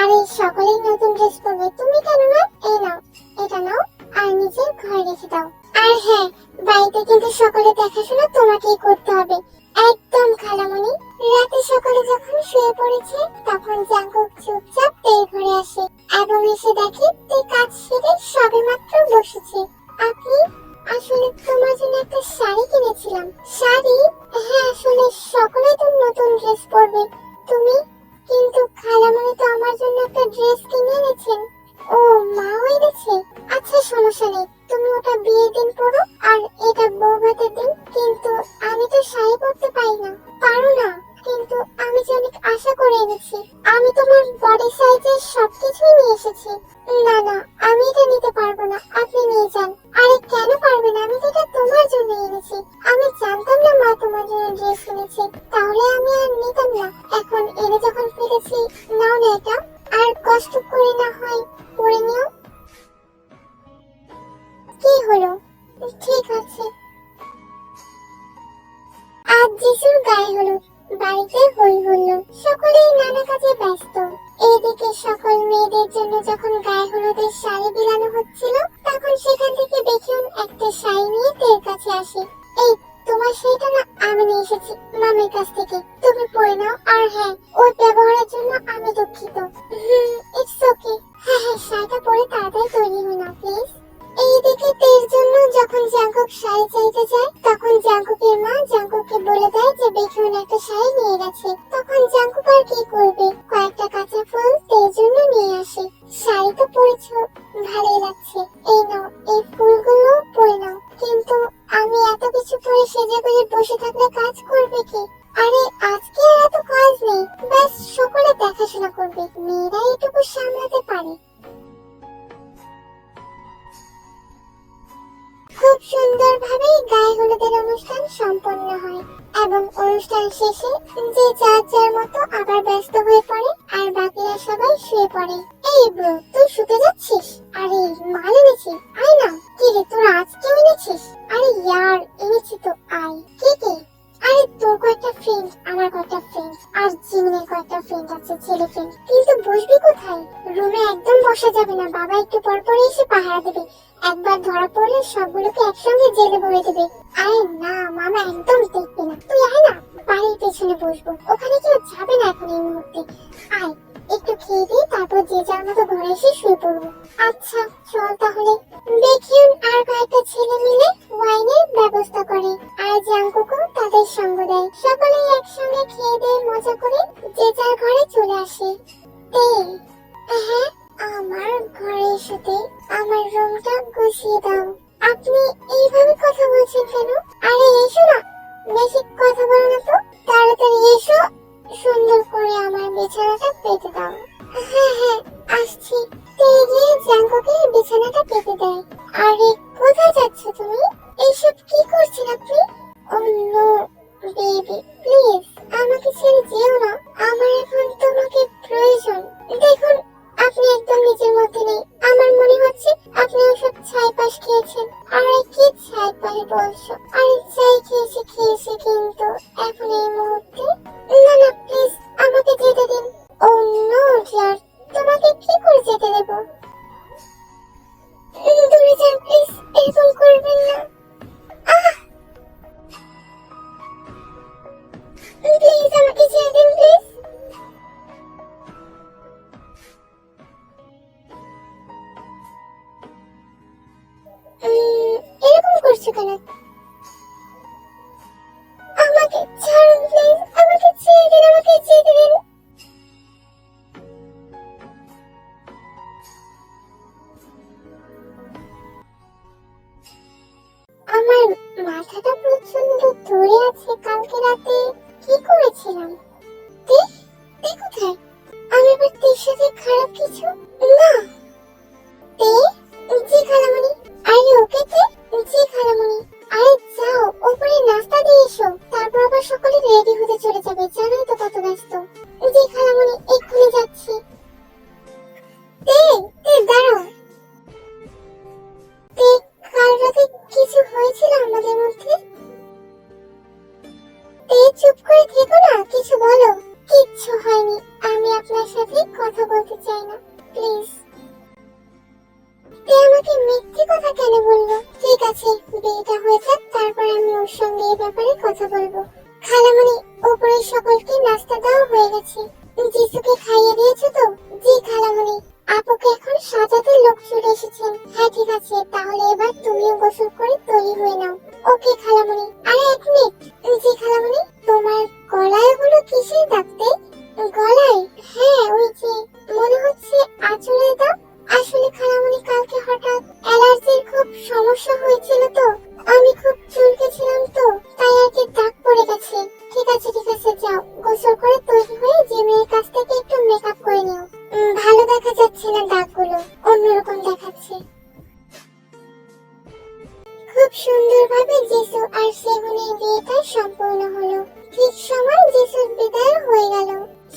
আরে সকলেই নতুন ড্রেস পরবে, তুমি কেন না? এই নাও, এটা নাও, আর নিজের ঘরে রেখে দাও। আর হ্যাঁ, বাড়িতে কিন্তু সকলে দেখাশোনা তোমাকেই করতে হবে, একদম খালামণি। রাতে সকলে যখন শুয়ে পড়েছে, তখন জাঙ্কুক চুপচাপ তের ঘরে আসে এবং এসে দেখে তে কাজ সেরে সবেমাত্র বসেছে। আপনি, আসলে তোমার জন্য একটা শাড়ি কিনেছিলাম। শাড়ি? হ্যাঁ, আসলে সকলেই তো নতুন ড্রেস পরবে, তুমি কিন্তু খালামণি তো আমার জন্য একটা ড্রেস কিনে এনেছেন। ও, মাও এনেছে? আচ্ছা, সমস্যা নেই, তুমি ওটা বিয়ের দিন পরো, আর এটা বউ ভাতের দিন। কিন্তু আমি তো শাড়ি পরতে পারি না। পারো না? কিন্তু আমি যে অনেক আশা করে এনেছি, আমি তোমার বডি সাইজের সবকিছুই নিয়ে এসেছি। না না, আমি এটা নিতে পারবো না, আপনি নিয়ে যান। আরে কেন পারবে না? আমি তো এটা তোমার জন্য এনেছি। আমি জানতাম না মা তোমার জন্য ড্রেস কিনেছে, তাহলে আমি আর নিতাম না। এখন এনে যখন ফিরেছি, নাও না এটা, আর কষ্ট করে না হয় পরে নিও। কি হলো? ঠিক আছে। আজ যিশুর গায়ে হলুদ, বাড়িতে হই হুল্লো, সকলেই নানা কাজে ব্যস্ত। এইদিকে সকল মেয়েদের জন্য যখন গায়ে হলুদের শাড়ি বিলানো হচ্ছিল, তখন সেখান থেকে বেকিউন একটা শাড়ি নিয়ে তের কাছে আসে। এই, তোমার শাড়িটা না আমি নিয়ে এসেছি মামির কাছ থেকে, তুমি পরে নাও। আর হ্যাঁ, ওর ব্যবহারের জন্য আমি দুঃখিত। It's okay. হ্যাঁ হ্যাঁ, শাড়িটা পরে তাড়াতাড়ি তৈরি হয়ে নাও প্লিজ। এইদিকে তের জন্য যখন জাঙ্কুক শাড়ি চাইতে যায় তখন জাঙ্কুকের মা জাঙ্কুককে বলে দেয় যে বেকিউন একটা শাড়ি নিয়ে গেছে। তখন জাঙ্কুক আর কি করবে, কয়েকটা কাঁচা ফুল তের জন্য নিয়ে আসে। শাড়ি তো পরেছো, ভালোই লাগছে, এই নাও এই ফুলগুলো পরে নাও। কিন্তু আমি এত কিছু পরে সেজে গুজে বসে থাকলে কাজ করবে কি? আরে আজকে আর এত কাজ নেই, ব্যাস সকলে দেখাশোনা করবে, মেয়েরা এটুকু সামলাতে পারে। খুব সুন্দরভাবে গায়ে হলুদের অনুষ্ঠান সম্পন্ন হয় এবং অনুষ্ঠান শেষে যে যার যার মতো আবার ব্যস্ত হয়ে পড়ে আর বাকিরা সবাই শুয়ে পড়ে। এই ব্রো, তুই শুতে যাচ্ছিস? আরে মাল এনেছি, আয় না। কি রে, তোরা আজকেও এনেছিস? আরে ইয়ার এনেছি তো, আয়। কে কে? আরে তোর কয়েকটা ফ্রেন্ড, আমার কয়েকটা ফ্রেন্ড, আর জিমিনের কয়েকটা ফ্রেন্ড আছে, ছেলে ফ্রেন্ড। কিন্তু বসবি কোথায়? রুমে একদম বসা যাবে না, বাবা একটু পর পর এসে পাহারা দেবে। একবার ধরা পড়লে সবগুলোকে একসঙ্গে জেলে ভরে দেবে। আরে না মামা, একদম দেখবে না, তুই আয় না, বাড়ির পেছনে বসবো, ওখানে কেউ যাবে না এখন এই মুহূর্তে। আয়, একটু খেয়ে দিয়ে তারপর যে যার মতো ঘরে এসে শুয়ে পড়বো। আচ্ছা চল তাহলে। বেকিউন আর কয়েকটা ছেলে মিলে ওয়াইনের ব্যবস্থা করে আর জাঙ্কুকও তাদের সঙ্গ দেয়। সকলেই একসঙ্গে খেয়ে দিয়ে মজা করে যে যার ঘরে চলে আসে। হ্যাঁ, আমার ঘরে এসে আমার রুমটা গুছিয়ে দাও। আপনি এইভাবে কথা বলছেন কেন? আরে এসো না, বেশি কথা বলো না তো, তাড়াতাড়ি এসো, সুন্দর করে আমার বিছানাটা পেতে দাও। হ্যাঁ হ্যাঁ আসছি। গিয়ে জাঙ্কুকে বিছানাটা পেতে দেয়। আরে কোথায় যাচ্ছ তুমি? এইসব কি করছেন আপনি? ও নো বেবি, প্লিজ আমাকে ছেড়ে যেও না, আমার এখন তোমাকে প্রয়োজন। দেখুন আপনি একদম নিজের মধ্যে নেই, আমার মনে হচ্ছে আপনি ওসব ছাইপাশ খেয়েছেন। আরে কি ছাইপাশ বলছো? আরে যাই খেয়েছি কিন্তু এখন এই মুহূর্তে না না, প্লিজ আমাকে যেতে দিন। ও নো ডিয়ার, তোমাকে কি করে যেতে দেব? দূরে যান প্লিজ, এরকম করবেন না। প্লিজ আমাকে ছেড়ে দিন প্লিজ। এরকম করছো কেন? আমাকে ছাড়ুন প্লিজ, আমাকে ছেড়ে দিন, আমাকে যেতে দিন। আমার মাথাটা প্রচন্ড ধরে আছে, কালকে রাতে কি করেছিলাম? তে কোথায়? আমি আবার তের সাথে খারাপ কিছু? না তে, জি খালামণি। আরে ওকে তে, জি খালামণি। আরে যাও উপরে নাস্তা দিয়ে এসো, তারপর আবার সকলে রেডি হতে চলে যাবে, জানোই তো কত ব্যস্ত। জি খালামণি, এক্ষুনি যাচ্ছি। তে দাঁড়াও। তে, কাল রাতে কিছু হয়েছিল আমাদের মধ্যে? তে চুপ করে থেকো না, কিছু বলো। কিচ্ছু হয়নি, আমি আপনার সাথে কথা বলতে চাই না, প্লিজ। তে আমাকে মিথ্যে কথা কেন বললো? ঠিক আছে, বিয়েটা হয়ে যাক, তারপর আমি ওর সঙ্গে এই ব্যাপারে কথা বলবো। খালামণি, উপরের সকলকে নাস্তা দেওয়া হয়ে গেছে। জিসুকে খাইয়ে দিয়েছো তো? জি খালামণি। আপুকে এখন সাজাতে লোক চলে এসেছেন। হ্যাঁ ঠিক আছে, তাহলে এবার তুমিও গোসল করে তৈরি হয়ে নাও। ওকে খালামণি। আরে এক মিনিট। জি খালামণি, তোমার গলায় ওগুলো কিসের দাগতে? গলায়? হ্যাঁ ওই যে, মনে হচ্ছে আঁচলের দাগ। আসলে খালামণি কালকে হঠাৎ অ্যালার্জির খুব সমস্যা হয়েছিল তো, আমি খুব চুলকেছিলাম তো, তাই আর কি দাগ পড়ে গেছে। ঠিক আছে যাও, গোসল করে তৈরি হয়ে জিমের কাছ থেকে একটু মেকআপ করে নিও। ভালো দেখা যাচ্ছে না দাগগুলো, অন্যরকম দেখাচ্ছে। খুব সুন্দরভাবে জিসু আর সেগুনের বিয়েটা সম্পূর্ণ হলো। ঠিক সময় জিসুর বিদায় হয়ে গেল।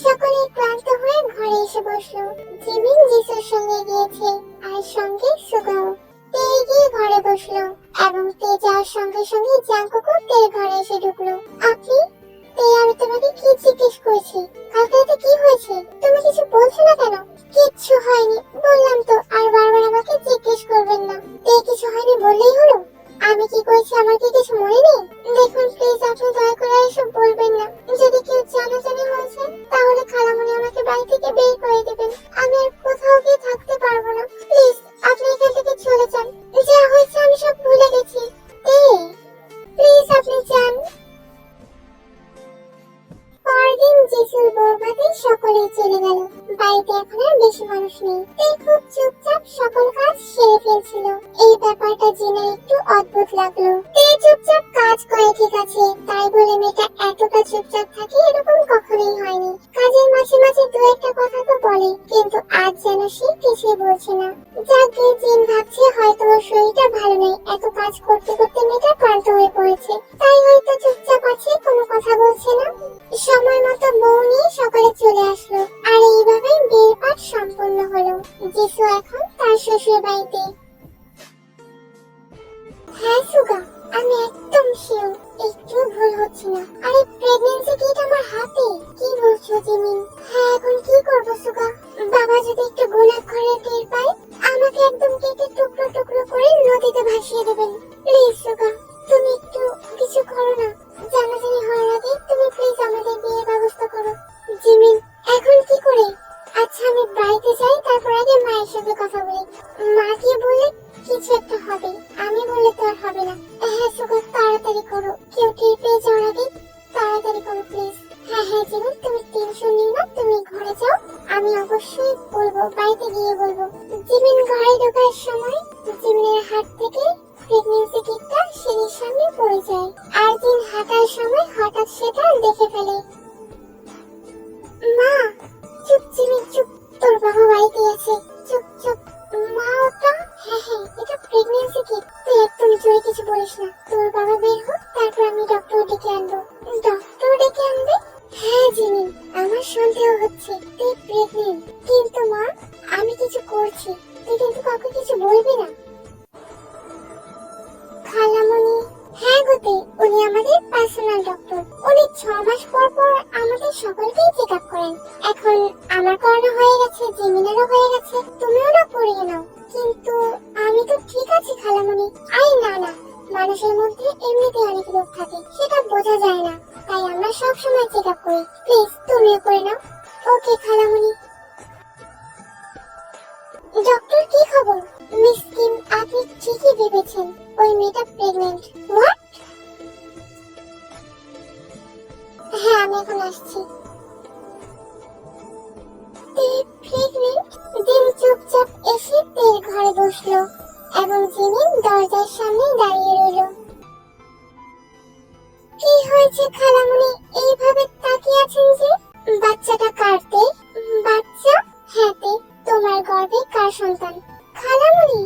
সকলে ক্লান্ত হয়ে ঘরে এসে বসলো। জিমিন জিসুর সঙ্গে গিয়েছে আর সঙ্গে সুগাও। তে গিয়ে ঘরে বসলো এবং তে যাওয়ার সঙ্গে সঙ্গে জাঙ্কুকও তের ঘরে এসে ঢুকলো। আপনি? তে আমি তোমাকে কি জিজ্ঞেস করেছি? কালকে রাতে কি হয়েছে? তুমি কিছু বলছো না কেন? কিচ্ছু হয়নি বললাম তো, আর বারবার আমাকে জিজ্ঞেস করবেন না। তে কিছু হয়নি বললেই হলো? আমি কি করেছি আমার কি কিছু মনে নেই? দেখুন প্লিজ, আপনি দয়া করে এসব বলবেন না। যদি কেউ জানাজানি হয়েছে তাহলে খালামণি আমাকে বাড়ি থেকে বের করে দেবেন। আমি আর কোথাও গিয়ে থাকতে পারবো না, প্লিজ আপনি এখান থেকে চলে যান। যা বউ ভাতে সকলেই চলে গেল। বাড়িতে এখন আর বেশি মানুষ নেই। তে খুব চুপচাপ সকল কাজ সেরে ফেলছিল। এই ব্যাপারটা জেনে একটু অদ্ভুত লাগলো। তে চুপচাপ কাজ করে ঠিক আছে, তাই বলে মেয়েটা এতটা চুপচাপ থাকে এরকম কখনোই হয়নি। কাজের মাঝে মাঝে দু একটা কথা তো বলে, কিন্তু আজ যেন সে কিছুই বলছে না। যাকে জিন ভাবছে হয়তো ওর শরীরটা ভালো নেই, এত কাজ করতে করতে মেয়েটা ক্লান্ত হয়ে পড়েছে, তাই হয়তো চুপচাপ আছে, কোনো কথা বলছে না। সময় মতো বউ নিয়ে সকালে চলে আসলো, আর এইভাবে বিয়ের পাঠ সম্পন্ন হলো। যিশু এখন তার শ্বশুর বাড়িতে। হ্যাঁ সুগা, আমি একদম শিওর, একটু ভুল হচ্ছে না। আরে প্রেগন্যান্সি কিট আমার হাতে। কি বলছো জিমিন? হ্যাঁ, এখন কি করবো সুগা? বাবা যদি একটু গোলাপ ঘরে টের পায়, আমাকে একদম কেটে টুকরো টুকরো করে নদীতে ভাসিয়ে দেবেন। প্লিজ সুগা, তুমি একটু কিছু করো না। জানাজানি হওয়ার আগে তুমি প্লিজ আমাদের বিয়ের ব্যবস্থা করো। জিমিন, এখন কি করে? আচ্ছা আমি বাড়িতে যাই, তারপর আগে মায়ের সাথে কথা বলি। মা কি বলে কিছু একটা হবে, আমি বললে তো আর হবে না। হ্যাঁ সুগা, তাড়াতাড়ি করো, কেউ টের পেয়ে যাওয়ার আগে তাড়াতাড়ি করো প্লিজ। হ্যাঁ হ্যাঁ জিমিন, তুমি টেনশন নিও না, তুমি ঘরে যাও, আমি অবশ্যই বলবো, বাড়িতে গিয়ে বলবো। জিমিন ঘরে ঢোকার সময় জিমিনের হাত থেকে প্রেগন্যান্সি কিটটা সিঁড়ির সামনে পড়ে যায়, আর জিন হাঁটার সময় হঠাৎ সেটা দেখে ফেলে। মা, চুপ জিমিন চুপ, তোর বাবা বাড়িতে আছে, চুপ চুপ। মা ওটা? হ্যাঁ হ্যাঁ, এটা প্রেগন্যান্সি কিট, তুই একদম জোরে কিছু বলিস না। তোর বাবা বের হোক, তারপর আমি ডক্টর ডেকে আনবো। ডক্টর ডেকে আনবে? হ্যাঁ জিমিন, আমার সন্দেহ হচ্ছে তুই প্রেগনেন্ট, কিন্তু মা আমি কিছু করছি, তুই কিন্তু কাউকে কিছু বলবি না। খালামণি? হ্যাঁ গতি, উনি আমাদের পার্সোনাল ডক্টর। উনি 6 মাস পর পর আমাদের সকলকেই চেক আপ করেন। এখন আমার করানো হয়ে গেছে, জিমিনেরও হয়ে গেছে, তুমিও না করিয়ে নাও। কিন্তু আমি তো ঠিক আছি খালামণি। আরে না না, মানুষের মধ্যে এমনিতেই অনেক রোগ থাকে, সেটা বোঝা যায় না, তাই আমরা সব সময় চেক আপ করি। প্লিজ তুমিও করে নাও। ওকে খালামণি। ডক্টর কি খবর? মিস কিম, আপনি ঠিকই ভেবেছেন, ওই মেয়েটা প্রেগন্যান্ট। হোয়াট? হ্যাঁ আমি এখন আসছি। প্রেগন্যান্ট? জিম চুপচাপ এসে তের ঘরে বসলো এবং জিমিন দরজার সামনে দাঁড়িয়ে রইল। কি হয়েছে খালামণি, এইভাবে তাকিয়ে আছেন যে? বাচ্চাটা কারতে? বাচ্চা? হ্যাঁ তে, তোমার গর্ভে কার সন্তান? খালামণি?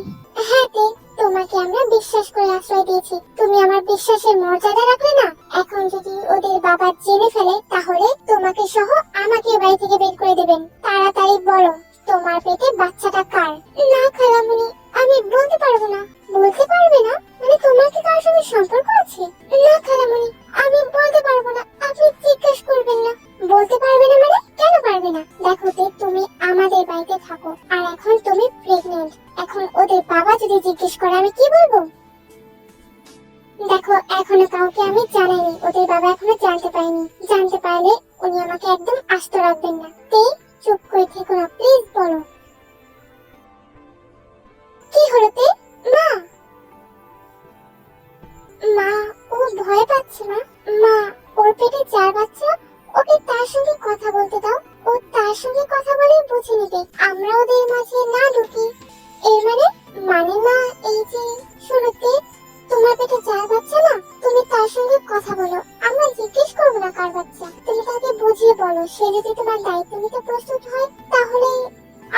হ্যাঁ তে, তোমাকে আমরা বিশ্বাস করে আশ্রয় দিয়েছি, তুমি আমার বিশ্বাসের মর্যাদা রাখলে না। এখন যদি ওদের বাবা জেনে ফেলে, তাহলে তোমাকে সহ আমাকে বাড়ি থেকে বের করে দেবেন। তাড়াতাড়ি বলো, তোমার পেটে বাচ্চাটা কার? না খালামণি, আমি বলতে পারবো না। বলতে পারবে না? মানে তোমার কি কার সঙ্গে সম্পর্ক আছে? না খালামণি, আমি বলতে পারবো না, আপনি জিজ্ঞেস করবেন না। বলতে পারবে না মানে? কেন পারবে না? দেখো তে, তুমি আমাদের বাড়িতে থাকো, আর এখন তুমি প্রেগন্যান্ট। এখন ওদের বাবা যদি জিজ্ঞেস করে আমি কি বলবো? দেখো এখনো কাউকে আমি জানাইনি, ওদের বাবা এখনো জানতে পারেনি। জানতে পারলে উনি আমাকে একদম আস্ত রাখবেন না। তে চুপ করে থেকো না, প্লিজ বলো। কি হলো তে? মা? মা, ও ভয় পাচ্ছে না। মা, ওর পেটে 4 বাচ্চা, ওকে তার সঙ্গে কথা বলতে দাও, ও তার সঙ্গে কথা বলে বুঝে নেবে, আমরা ওদের মাঝে না ঢুকি। এর মানে? মানে মা, এই যে শুরুতে তোমার পেটে 4 বাচ্চা না, তুমি তার সঙ্গে কথা বলো, আমরা জিজ্ঞেস করবো না কার বাচ্চা। তুমি তাকে বুঝিয়ে বলো, সে যদি তোমার দায়িত্ব নিতে প্রস্তুত হয়, তাহলে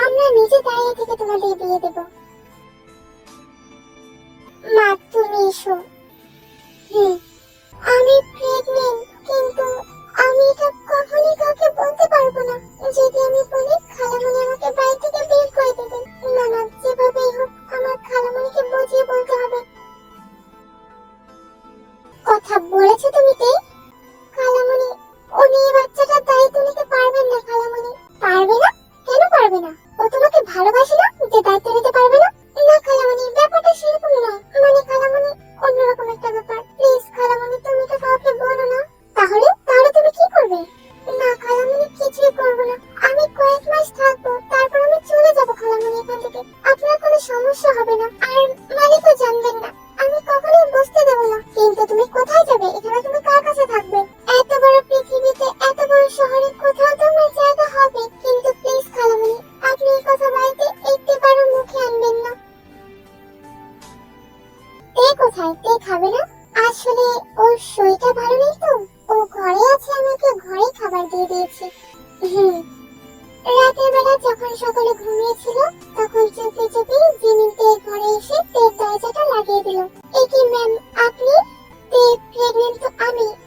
আমরা নিজে দাঁড়িয়ে থেকে তোমাদের বিয়ে দেব। মা তুমি এসো। আমি প্রেগন্যান্ট, কিন্তু আমি এটা কখনোই কাউকে বলতে পারবো না। যদি আমি বলি, খালামণি আমাকে বাড়ি থেকে বের করে দেবেন। না না, যেভাবেই হোক আমার খালামণিকে বুঝিয়ে বলতে হবে। কথা বলেছো তুমি তে? খালামণি, উনি এই বাচ্চাটার দায়িত্ব নিতে পারবেন না খালামণি। পারবে না? কেন পারবে না? ও তোমাকে ভালোবাসে না যে দায়িত্ব নিতে পারবে না? না খালামণি, ব্যাপারটা সেরকম নয়। মানে খালামণি, অন্যরকম একটা ব্যাপার। প্লিজ খালামণি, তুমি তো কাউকে বলো না।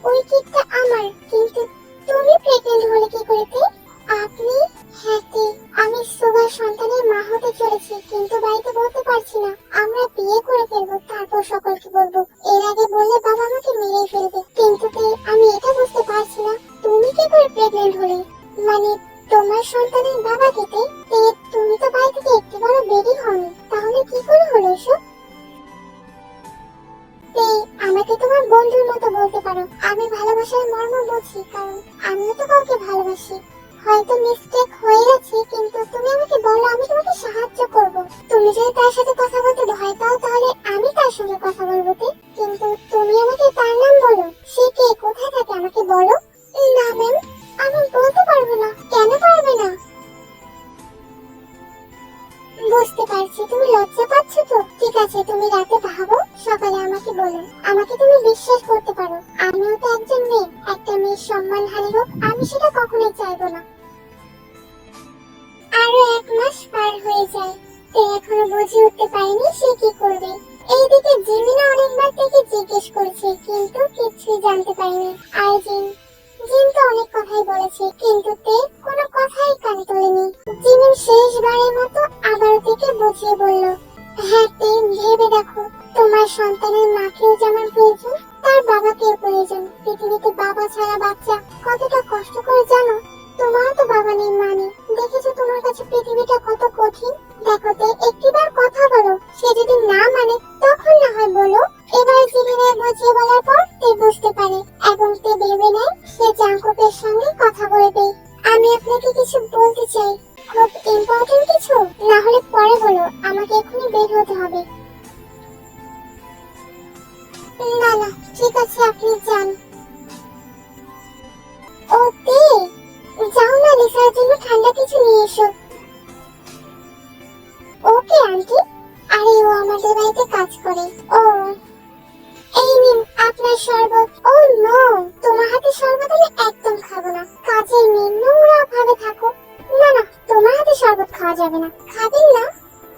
ওই কেকটা আমার, কিন্তু তুমি প্রেগন্যান্ট হলে কি করে? আপনি? হ্যাঁ তে, আমি সুগার সন্তানের মা হতে চলেছি, কিন্তু বাড়িতে বলতে পারছি না। আমরা বিয়ে করে ফেলবো, তারপর সকলকে বলবো। এর আগে বললে বাবা আমাকে মেরেই ফেলবে। কিন্তু তে, আমি এটা বুঝতে পারছি না তুমি কি করে প্রেগন্যান্ট হলে। মানে তোমার সন্তানের বাবা কে তে? তুমি তো বাড়ি থেকে একটিবারও বেরিয়ে হওনি, তাহলে কি করে হলো এসব? তে, আমাকে তোমার বন্ধুর মতো বলতে পারো। আমি ভালোবাসার মর্ম বুঝি, কারণ আমিও তো কাউকে ভালোবাসি। হয়তো মিস্টেক হয়ে গেছে, কিন্তু তুমি আমাকে বলো, আমি তোমাকে সাহায্য করব। তুমি যদি তার সাথে কথা বলতে ভয় পাও, তাহলে আমি তার সঙ্গে কথা বলবো। কিন্তু তুমি আমাকে তার নাম বলো। সে কে, কোথায় থাকে আমাকে বলো। না ম্যাম, আমি বলতে পারবো না। কেন পারবে না? বুঝতে পারছি তুমি লজ্জা পাচ্ছ তো। ঠিক আছে, তুমি রাতে ভাবো, সকালে আমাকে বলো। আমাকে তুমি বিশ্বাস করতে পারো। আমিও তো একজন মেয়ে, একটা মেয়ের সম্মানহানি হোক আমি সেটা কখনোই চাইবো না। আরো 1 মাস পার হয়ে যায়, তে এখনো বুঝে উঠতে পারেনি সে কি করবে। এইদিকে জিমিনা অনেকবার থেকে জিজ্ঞেস করেছে, কিন্তু কিছুই জানতে পারেনি। আর জিম তো অনেক কথাই বলেছে, কিন্তু তে কোনো কথাই কানে তোলেনি। জিমিন শেষবারের মতো আবার থেকে বুঝিয়ে বলল, হ্যাঁ তে, ভেবে দেখো, তোমার সন্তানের মাকেও যেমন প্রয়োজন, তার বাবাকেও প্রয়োজন। পৃথিবীতে বাবা ছাড়া বাচ্চা কতটা কষ্ট করে জানো? তোমারও তো বাবা নেই, মা নেই। দেখেছো তোমার কাছে পৃথিবীটা কত কঠিন। দেখো তে, একটিবার কথা বলো। সে যদি না মানে, তখন না হয় বলো। এবার জিমিনের বুঝিয়ে বলার পর তে বুঝতে পারে, এবং তে ভেবে নেয় সে জাঙ্কুকের সঙ্গে কথা বলবে। আমি আপনাকে কিছু বলতে চাই, খুব ইম্পর্টেন্ট কিছু। না হলে পরে বলো, আমাকে এখনই বের হতে হবে। না না, ঠিক আছে, আপনি যান। ও তে, যাও না, লিসার জন্য ঠান্ডা কিছু নিয়ে এসো। Okay aunty. আরে ও আমাদের বাড়িতে কাজ করে। ও, এই নিন আপনার শরবত। ও নো, তোমার হাতে শরবত আমি একদম খাবো না। কাজের মেয়ে, নোংরা ভাবে থাকো। না না, তোমার হাতে শরবত খাওয়া যাবে না। খাবেন না?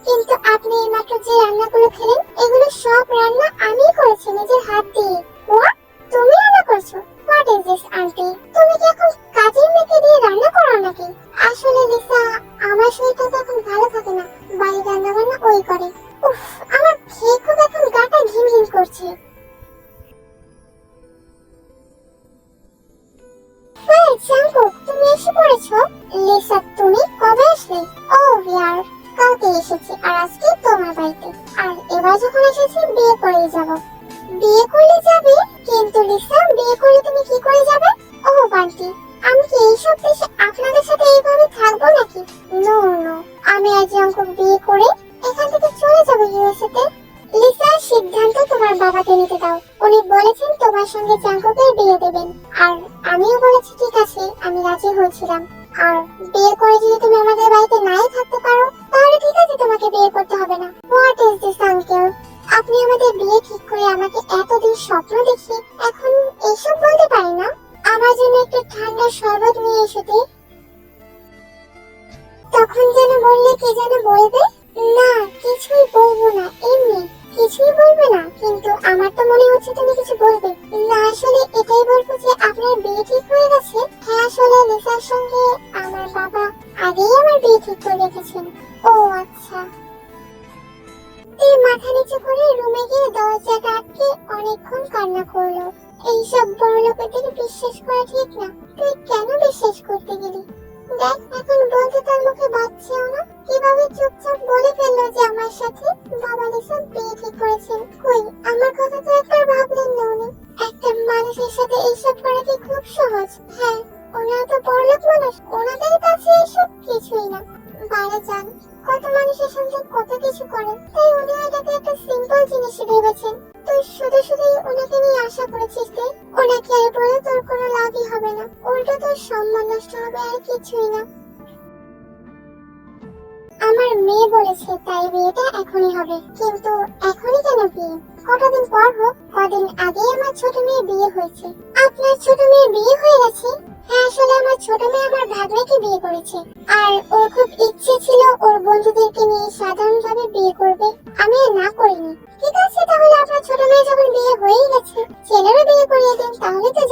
কিন্তু আপনি এইমাত্র যে রান্নাগুলো খেলেন, এগুলো সব রান্না আমিই করেছি নিজের হাত দিয়ে। হোয়াট? তুমি রান্না করছো? What is this aunty? তুমি কি এখন কাজের মেয়েকে দিয়ে রান্না করো নাকি? আসলে লিসা, আমার শরীরটা তো এখন ভালো থাকে না, বাড়ির রান্না বান্না ওই করে। উফ, আমার খেয়ে খুব এখন গাটা ঘিন ঘিন করছে। জাঙ্কুক, তুমি এসে পড়েছো? লিসা, তুমি কবে আসলে? ও ইয়ার, কালকে এসেছি, আর আজকে তোমার বাড়িতে। আর এবার যখন এসেছি, বিয়ে করেই যাব। বিয়ে করলে যাবে? কিন্তু লিসা, বিয়ে করলে তুমি কি করে যাবে? ও বান্টি, আমি কি এইসব দেশে আপনাদের সাথে এইভাবে থাকবো নাকি? নো নো, আমি আর জাঙ্কুক বিয়ে করে এখান থেকে চলে যাব ইউএসএ তে। লিসার সিদ্ধান্ত তোমার বাবাকে নিতে দাও। উনি বলেছেন তোমার সঙ্গে জাঙ্কুকের বিয়ে দেবেন, আর আমিও বলেছি ঠিক আছে, আমি রাজি হয়েছিলাম। আর বিয়ে করে যদি তুমি আমাদের বাড়িতে নাই থাকতে পারো, তাহলে ঠিক আছে, তোমাকে বিয়ে করতে হবে না। What is this uncle? আপনি আমাদের বিয়ে ঠিক করে আমাকে এতদিন স্বপ্ন দেখিয়ে এখন এইসব বলতে পারি না? আমার জন্য একটু ঠান্ডা শরবত নিয়ে এসো তে। তখন যেন বললে কি যেন বলবে। না, কিছুই বলবো না, এমনি কিছুই বলবে না। কিন্তু আমার তো মনে হচ্ছে তুমি কিছু বলবে। না, আসলে এটাই বলবো যে আপনার বিয়ে ঠিক হয়ে গেছে। হ্যাঁ, আসলে লিসার সঙ্গে আমার বাবা আগেই আমার বিয়ে ঠিক করে রেখেছেন। ও আচ্ছা। এই মাথা নিচু করে রুমে গিয়ে দরজাটা আটকে অনেকক্ষণ কান্না করলো। এইসব বড় লোকেদের বিশ্বাস করা ঠিক না। তুই কেন বিশ্বাস করতে গেলি? দেখ, এখন বলতে তার মুখে বাচ্চাও না, কিভাবে চুপচাপ বলে ফেললো যে আমার সাথে বাবা লিসা বিয়ে ঠিক করেছেন। কই, আমার কথা তো একবার ভাবলেন না উনি? একটা মানুষের সাথে এইসব করা কি খুব সহজ? হ্যাঁ, ওনারা তো বড়লোক মানুষ, ওনাদের কাছে এসব কিছুই না। বাইরে যান, কত মানুষের সঙ্গে কত কিছু করেন, তাই উনি এটাকে একটা সিম্পল জিনিস ভেবেছেন। তুই শুধু শুধুই ওনাকে নিয়ে আশা করেছিস যে ওনাকে আর বলে তোর কোনো লাভই হবে না, উল্টো তোর সম্মান নষ্ট হবে, আর কিছুই না। আমার মেয়ে বলেছে তাই বিয়েটা এখনই হবে। কিন্তু এখনই কেন বিয়ে? কটা দিন পর হোক। কদিন আগেই আমার ছোট মেয়ে বিয়ে হয়েছে। আপনার ছোট মেয়ে বিয়ে হয়ে গেছে? হ্যাঁ, আসলে আমার ছোট মেয়ে আমার ভাগ্নেকে বিয়ে করেছে, আর ওর খুব ইচ্ছে ছিল ওর বন্ধুদেরকে নিয়ে সাধারণভাবে বিয়ে করবে। আমি আর না করিনি। ঠিক আছে, তাহলে আপনার ছোট মেয়ে যখন বিয়ে হয়েই গেছে, ছেলেরও বিয়ে করিয়ে দিন, তাহলে তো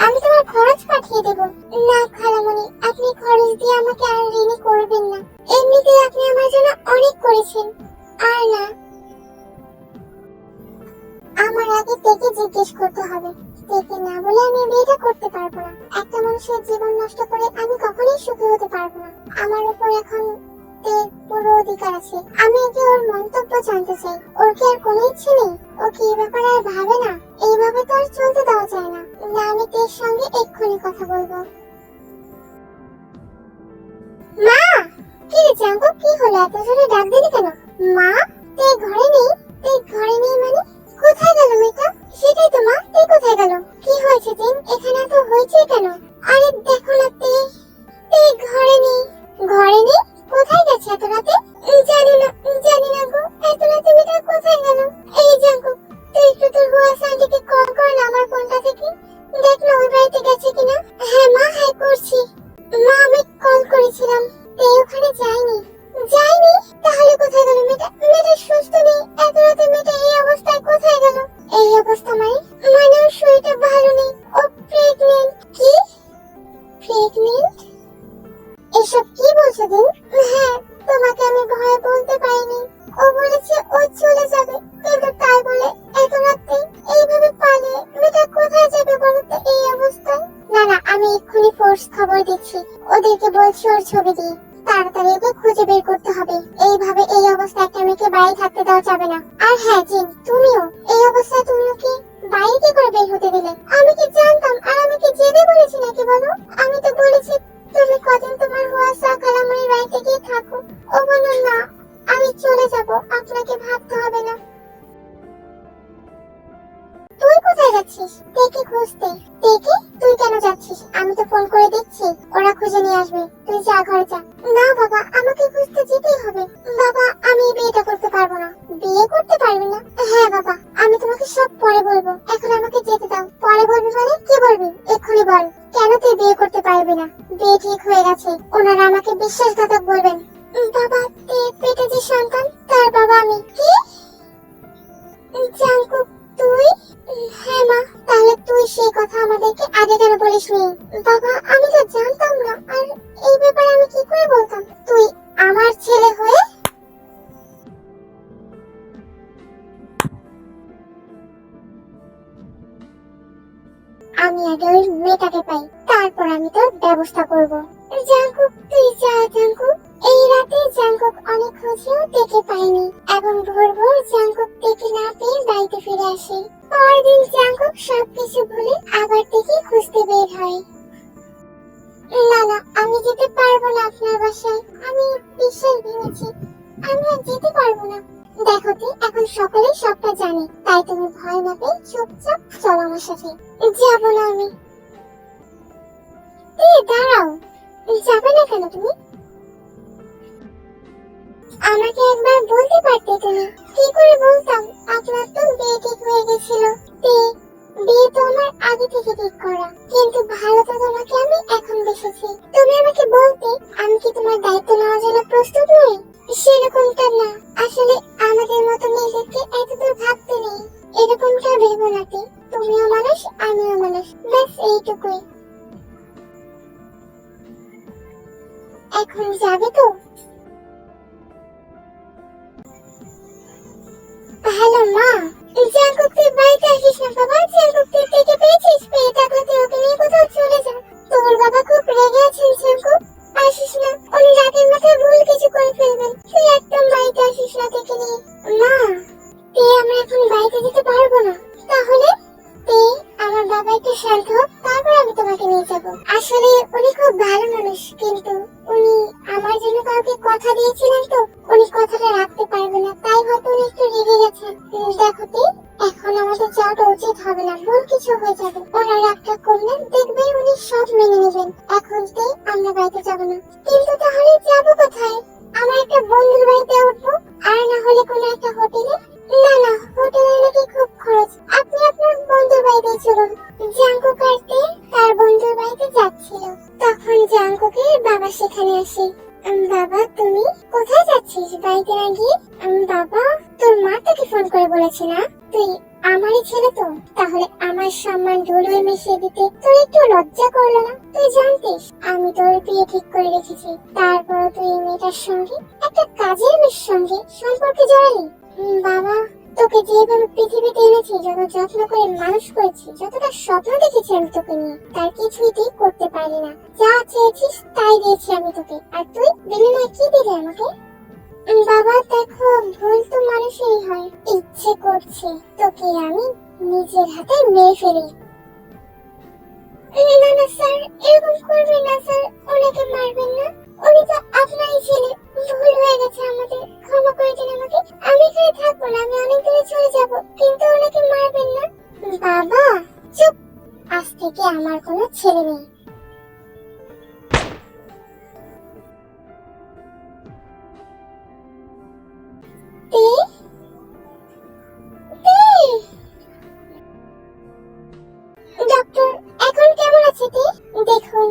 আমি তোমার খরচ পাঠিয়ে দেব। না খালামণি, আপনি খরচ দিয়ে আমাকে আর ঋণী করবেন না। এমনিতেই আপনি আমার জন্য অনেক করেছেন। আর না, আমার আগে তেকে জিজ্ঞেস করতে হবে। তেকে না বলে আমি বিয়েটা করতে পারবো না। একটা মানুষের জীবন নষ্ট করে আমি কখনোই সুখী হতে পারবো না। আমার উপর এখন তের পুরো অধিকার আছে। আমি একে ওর মন্তব্য জানতে চাই। ওর কি আর কোনো ইচ্ছে নেই? ও কি এই ব্যাপারে আর ভাবে না? এইভাবে তো আর চলতে দেওয়া যায় না। না, আমি তের সঙ্গে এক্ষুনি কথা বলবো। মা! কি রে জাঙ্গো, কি হলো? এত জোরে ডাক দিলি কেন? মা! তে ঘরে নেই? তে ঘরে নেই মানে? কোথায় গেল মেয়েটা? সেটাই তো মা, তে কোথায় গেল? কি হয়েছে দিন? এখানে এত হয়েছে কেন? আরে দেখো না, তে তে ঘরে নেই। ঘরে নেই? কোথায় গেছে এত রাতে? জানি না গো, এত রাতে মেয়েটা কোথায় গেল? এই জাঙ্গো, তুই একটু তোর হুয়াস আন্টিকে কল কর না আমার ফোনটা থেকে। দেখ না ওই বাড়িতে গেছে কিনা। হ্যাঁ মা, হ্যাঁ করছি। মা, আমি কল করেছিলাম। তে ওখানে যায়নি। যায়নি? তাহলে কোথায় গেল মেয়েটা? মেয়েটা সুস্থ নেই। এত রাতে মেয়েটা এই অবস্থায় কোথায় গেল? এই অবস্থা মানে ওর শরীরটা ভালো নেই। ও প্রেগনেন্ট। কি প্রেগনেন্ট? এসব কি বলছো দিন? হ্যাঁ, তোমাকে আমি ভয়ে বলতে পারিনি। ও বলেছে ও চলে যাবে, কিন্তু তাই বলে এত রাতে এইভাবে পালিয়ে মেয়েটা কোথায় যাবে বলো তো এই অবস্থায়? না না, আমি এক্ষুনি ফোর্স খবর দিচ্ছি। ওদেরকে বলছি ওর ছবি দিয়ে। তাড়াতাড়ি ওকে খুঁজে বের করতে হবে। এইভাবে এই অবস্থায় একটা মেয়েকে বাড়ি থাকতে দেওয়া যাবে না। আর হ্যাঁ জিন, তুমিও এই অবস্থায় তুমি ওকে বাইরে কি করে বের হতে দিলে? আমি কি জানতাম? আর আমি কি যেতে বলেছি নাকি বলো? আমি তো বলেছি তুমি কদিন তোমার হুয়াসা খালামণির বাড়িতে গিয়ে থাকো। ও বলল না, আমি চলে যাব, আপনাকে ভাবতে হবে না। তুই কোথায় যাচ্ছিস? তেকে খুঁজতে। তেকে? তুই কেন যাচ্ছিস? আমি তো ফোন করে দিচ্ছি, ওরা খুঁজে নিয়ে আসবে। তুই যা, ঘরে যা। না বাবা, আমাকে খুঁজতে যেতেই হবে। বাবা, আমি বিয়েটা করতে পারবো না। বিয়ে করতে পারবি না? হ্যাঁ বাবা, আমি তোমাকে সব পরে বলবো, এখন আমাকে যেতে দাও। পরে বলবি মানে কি বলবি? এক্ষুনি বল, কেন তুই বিয়ে করতে পারবি না? বিয়ে ঠিক হয়ে গেছে, ওনারা আমাকে বিশ্বাসঘাতক বলবেন। বাবা, পেটে যে সন্তান তার বাবা আমি। কি? জাঙ্কুক, তুই? হ্যাঁ মা, তাহলে তুই সেই কথা আমাদেরকে আগে কেন বলিসনি? বাবা, আমি তো জানতাম না। আর এই ব্যাপারে আমি কি করে বলতাম? তুই আমার ছেলে হয়ে আমি আগে ওই মেয়েটাকে পাই, তারপর আমি তোর ব্যবস্থা করব। জাঙ্কুক, তুই যা। জাঙ্কুক, এই রাতে জাঙ্কুক অনেক খুঁজেও দেখে পাইনি, এবং ভোর ভোর জাঙ্কুক দেখে না পেয়ে বাড়িতে ফিরে আসে। পরের দিন জাঙ্কুক সবকিছু ভুলে আবার দেখে খুঁজতে বের হয়। না না, আমি যেতে পারবো না আপনার বাসায়। আমি বিশ্বাস ভেঙেছি, আমি আর যেতে পারবো না। দেখো তে, এখন সকলেই সবটা জানে, তাই তুমি ভয় না পেয়ে চুপচাপ চলো আমার সাথে। যাবো না আমি। দাঁড়াও, যাবে না কেন তুমি? আমাকে একবার বলতে পারতে তুমি। কি করে বলতাম? আপনার তো বিয়ে ঠিক হয়ে গেছিল। বিয়ে তো আমার আগে থেকে ঠিক করা, কিন্তু ভালো তো তোমাকে আমি এখন বেসেছি। তুমি আমাকে বলতে, আমি কি তোমার দায়িত্ব নেওয়ার জন্য প্রস্তুত নই? সেরকমটা না, আসলে আমাদের মতো মেয়েদেরকে এতদূর ভাবতে নেই। এরকমটা ভেবো না। তুমিও মানুষ, আমিও মানুষ, ব্যাস এইটুকুই। এখন যাবে তো? হ্যালো মা। জাঙ্কুক, তুই বাড়িতে আসিস না বাবা। জাঙ্কুক, তুই থেকে পেয়েছিস? পেয়ে থাকলে তুই ওকে নিয়ে কোথাও চলে যা। তোর বাবা খুব রেগে আছেন। জাঙ্কুক, আসিস না, উনি রাতের মাথায় ভুল কিছু করে ফেলবেন। তুই একদম বাড়িতে আসিস না থেকে নিয়ে। মা, আমরা এখন বাড়িতে যেতে পারবো না। তাহলে আমার বাবা একটু শান্ত হোক, তারপর আমি তোমাকে নিয়ে যাব। আসলে উনি খুব ভালো মানুষ, কিন্তু উনি আমার জন্য কাউকে কথা দিয়েছিলেন, তো উনি কথাটা রাখতে পারবে না, তাই হয়তো উনি একটু রেগে গেছেন। দেখো এখন আমাদের যাওয়াটা উচিত হবে না, ভুল কিছু হয়ে যাবে। ওরা রাগটা করলে দেখবে উনি সব মেনে নেবেন। এখন আমরা বাড়িতে যাব না। কিন্তু তাহলে যাবো কোথায়? আমার একটা বন্ধুর বাড়িতে উঠবো, আর না হলে কোনো একটা হোটেলে। না না, হোটেলে নাকি খুব খরচ। আপনি আপনার বন্ধুর বাড়িতে চলুন। জাঙ্কুক আর তার বন্ধুর বাড়িতে যাচ্ছিল, তখন জাঙ্কুকের বাবা সেখানে আসে। বাবা, তুমি কোথায় যাচ্ছিস বাড়িতে না গিয়ে? বাবা, তোর মা তোকে ফোন করে বলেছে না তুই আমারই ছেলে, তো তাহলে আমার সম্মান ধুলোয় মিশিয়ে দিতে তোর একটু একটু লজ্জা করলো না? তুই জানতিস আমি তোর বিয়ে ঠিক করে রেখেছি, তারপর তুই এই মেয়েটার সঙ্গে, একটা কাজের মেয়ের সঙ্গে সম্পর্কে জড়ালি। বাবা, তোকে যেভাবে পৃথিবীতে এনেছি, যত যত্ন করে মানুষ করেছি, যতটা স্বপ্ন দেখেছি আমি তোকে নিয়ে, তার কিছুই তুই করতে পারলি না। যা চেয়েছিস তাই দিয়েছি আমি তোকে, আর তুই বিনিময়ে কি দিলি আমাকে? বাবা দেখো, ভুল তো মানুষেরই হয়। ইচ্ছে করছে তোকে আমি নিজের হাতে মেরে ফেলি। না না স্যার, এরকম করবেন না স্যার, ওনাকে মারবেন না। উনি তো আপনারই ছেলে, ভুল হয়ে গেছে আমাদের, ক্ষমা করে দিন আমাকে। আমি এখানে থাকবো না, আমি অনেক দূরে চলে যাব, কিন্তু ওনাকে মারবেন না। বাবা চুপ, আজ থেকে আমার কোনো ছেলে নেই। ডক্টর এখন কেমন আছে তে? দেখুন,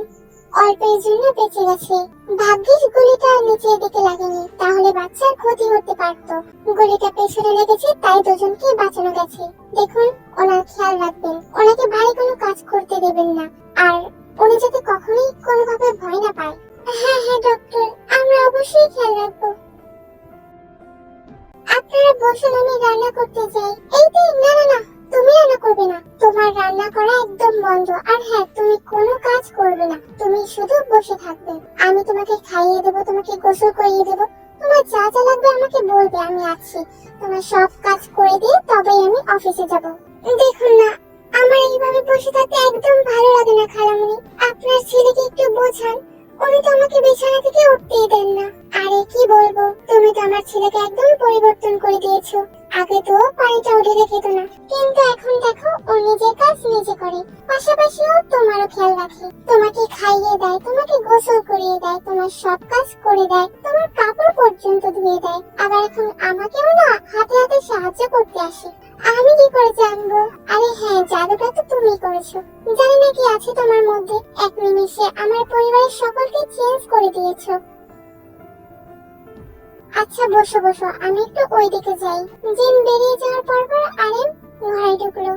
অল্পের জন্য বেঁচে গেছে। ভাগ্যিস গুলিটা নিচের দিকে লাগেনি, তাহলে বাচ্চার ক্ষতি হতে পারত। গুলিটা পেছনে লেগেছে, তাই দুজনকে বাঁচানো গেছে। দেখুন, ওনার খেয়াল রাখবেন, ওনাকে ভারী কোনো কাজ করতে দেবেন না, আর উনি যাতে কখনোই কোনোভাবে ভয় না পায়। হ্যাঁ হ্যাঁ ডক্টর, আমরা অবশ্যই খেয়াল রাখবো। আপনারা বসুন, আমি রান্না করতে যাই। এই যে না না না, তুমি রান্না করবে না, তোমার রান্না করা একদম বন্ধ। আর হ্যাঁ, তুমি কোনো কাজ করবে না, তুমি শুধু বসে থাকবে। আমি তোমাকে খাইয়ে দেবো, তোমাকে গোসল করিয়ে দেবো, তোমার যা যা লাগবে আমাকে বলবে, আমি আছি। তোমার সব কাজ করে দিয়ে তবেই আমি অফিসে যাব। দেখুন না, আমার এইভাবে বসে থাকতে একদম ভালো লাগে না খালামণি। আপনার ছেলেকে একটু বোঝান, উনি তো আমাকে বিছানা থেকে উঠতেই দেন না। আরে কি বলবো, তুমি তো আমার ছেলেকে একদম পরিবর্তন করে দিয়েছো। আগে তো পানিটা উঠে খেত না, কিন্তু এখন দেখো ও নিজের কাজ নিজে করে, পাশাপাশি ও তোমারও খেয়াল রাখে, তোমাকে খাইয়ে দেয়, তোমাকে গোসল করিয়ে দেয়, তোমার সব কাজ করে দেয়, তোমার কাপড় পর্যন্ত ধুয়ে দেয়। আবার এখন আমাকেও না হাতে হাতে সাহায্য করতে আসে। আমি কি করে জানবো? আরে হ্যাঁ, জাদুটা তো তুমি করেছো। জানি না কি আছে তোমার মধ্যে, এক নিমিষে আমার পরিবারের সকলকে চেঞ্জ করে দিয়েছো। আচ্ছা বসো বসো, আমি একটু ওইদিকে যাই। জিন বেরিয়ে যাওয়ার পর আরেম ঘরে ঢুকলো।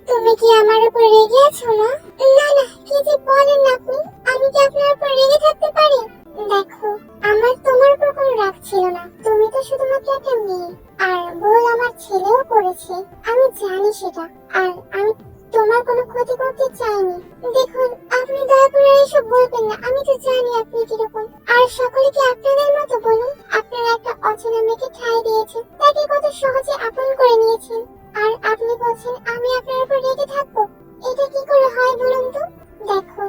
তুমি কি আমার উপর রেগে আছো না? না না, কি যে বলেন না আপনি, আমি কি আপনার উপর রেগে থাকতে পারি? দেখো, আমার তোমার উপর কোনো রাগ ছিল না, তুমি তো শুধুমাত্র একটা মেয়ে, আর ভুল আমার ছেলেও করেছে, আমি জানি সেটা, আর আমি তোমার কোনো ক্ষতি করতে চাইনি। দেখুন, আপনি দয়া করে এসব বলবেন না, আমি তো জানি আপনি কিরকম। আর সকলে কি আপনাদের মতো? বলুন, আপনারা একটা অচেনা মেয়েকে ঠাঁই দিয়েছেন, তাকে কত সহজে আপন করে নিয়েছেন, আর আপনি বলছেন আমি আপনার উপর রেগে থাকবো? এটা কি করে হয় বলুন তো? দেখো,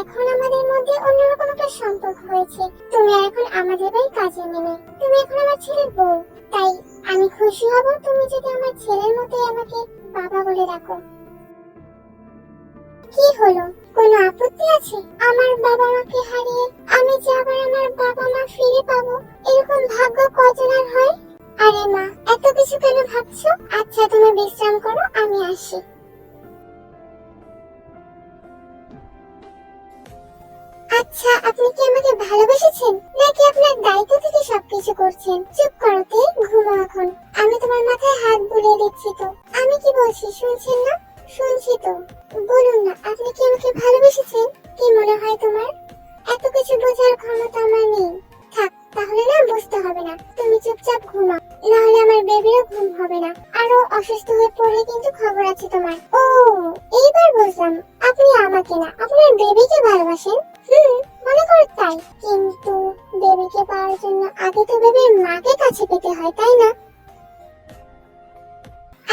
এখন আমাদের মধ্যে অন্যরকম একটা সম্পর্ক হয়েছে। তুমি এখন আমাদের বাড়ির কাজে মেয়ে, তুমি এখন আমার ছেলের বউ, তাই আমি খুশি হব তুমি যদি আমার ছেলের মতোই আমাকে বাবা বলে ডাকো। কি হলো, কোনো আপত্তি আছে? আমার বাবা মাকে হারিয়ে আমি যে আবার আমার বাবা মা ফিরে পাবো, এরকম ভাগ্য কজনের হয়? আরে মা, এত কিছু কেন ভাবছো? আচ্ছা তুমি বিশ্রাম করো, আমি আসি। আচ্ছা, আপনি কি আমাকে ভালোবেসেছেন, নাকি আপনার দায়িত্ব থেকে সবকিছু করছেন? চুপ করো তে, ঘুমো এখন। আমি তোমার মাথায় হাত বুলিয়ে দিচ্ছি তো। আমি কি বলছি শুনছেন না? শুনছি তো, বলুন না, আপনি কি আমাকে ভালোবেসেছেন? কি মনে হয় তোমার? এত কিছু বোঝার ক্ষমতা আমার নেই। থাক, তাহলে না বুঝতে হবে না, তুমি চুপচাপ ঘুমাও, না হলে আমার বেবিরও ঘুম হবে না। আরো অসুস্থ হয়ে পড়লে কিন্তু খবর আছে তোমার। ও, এইবার বুঝলাম, আপনি আমাকে না আপনার বেবিকে ভালোবাসেন। মনে করো তাই, কিন্তু বেবিকে পাওয়ার জন্য আগে তো বেবির মাকে কাছে পেতে হয়, তাই না?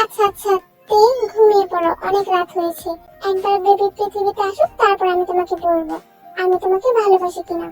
আচ্ছা আচ্ছা, তে ঘুমিয়ে পড়ো, অনেক রাত হয়েছে। একবার বেবি পৃথিবীতে আসুক, তারপর আমি তোমাকে বলবো আমি তোমাকে ভালোবাসি কিনা।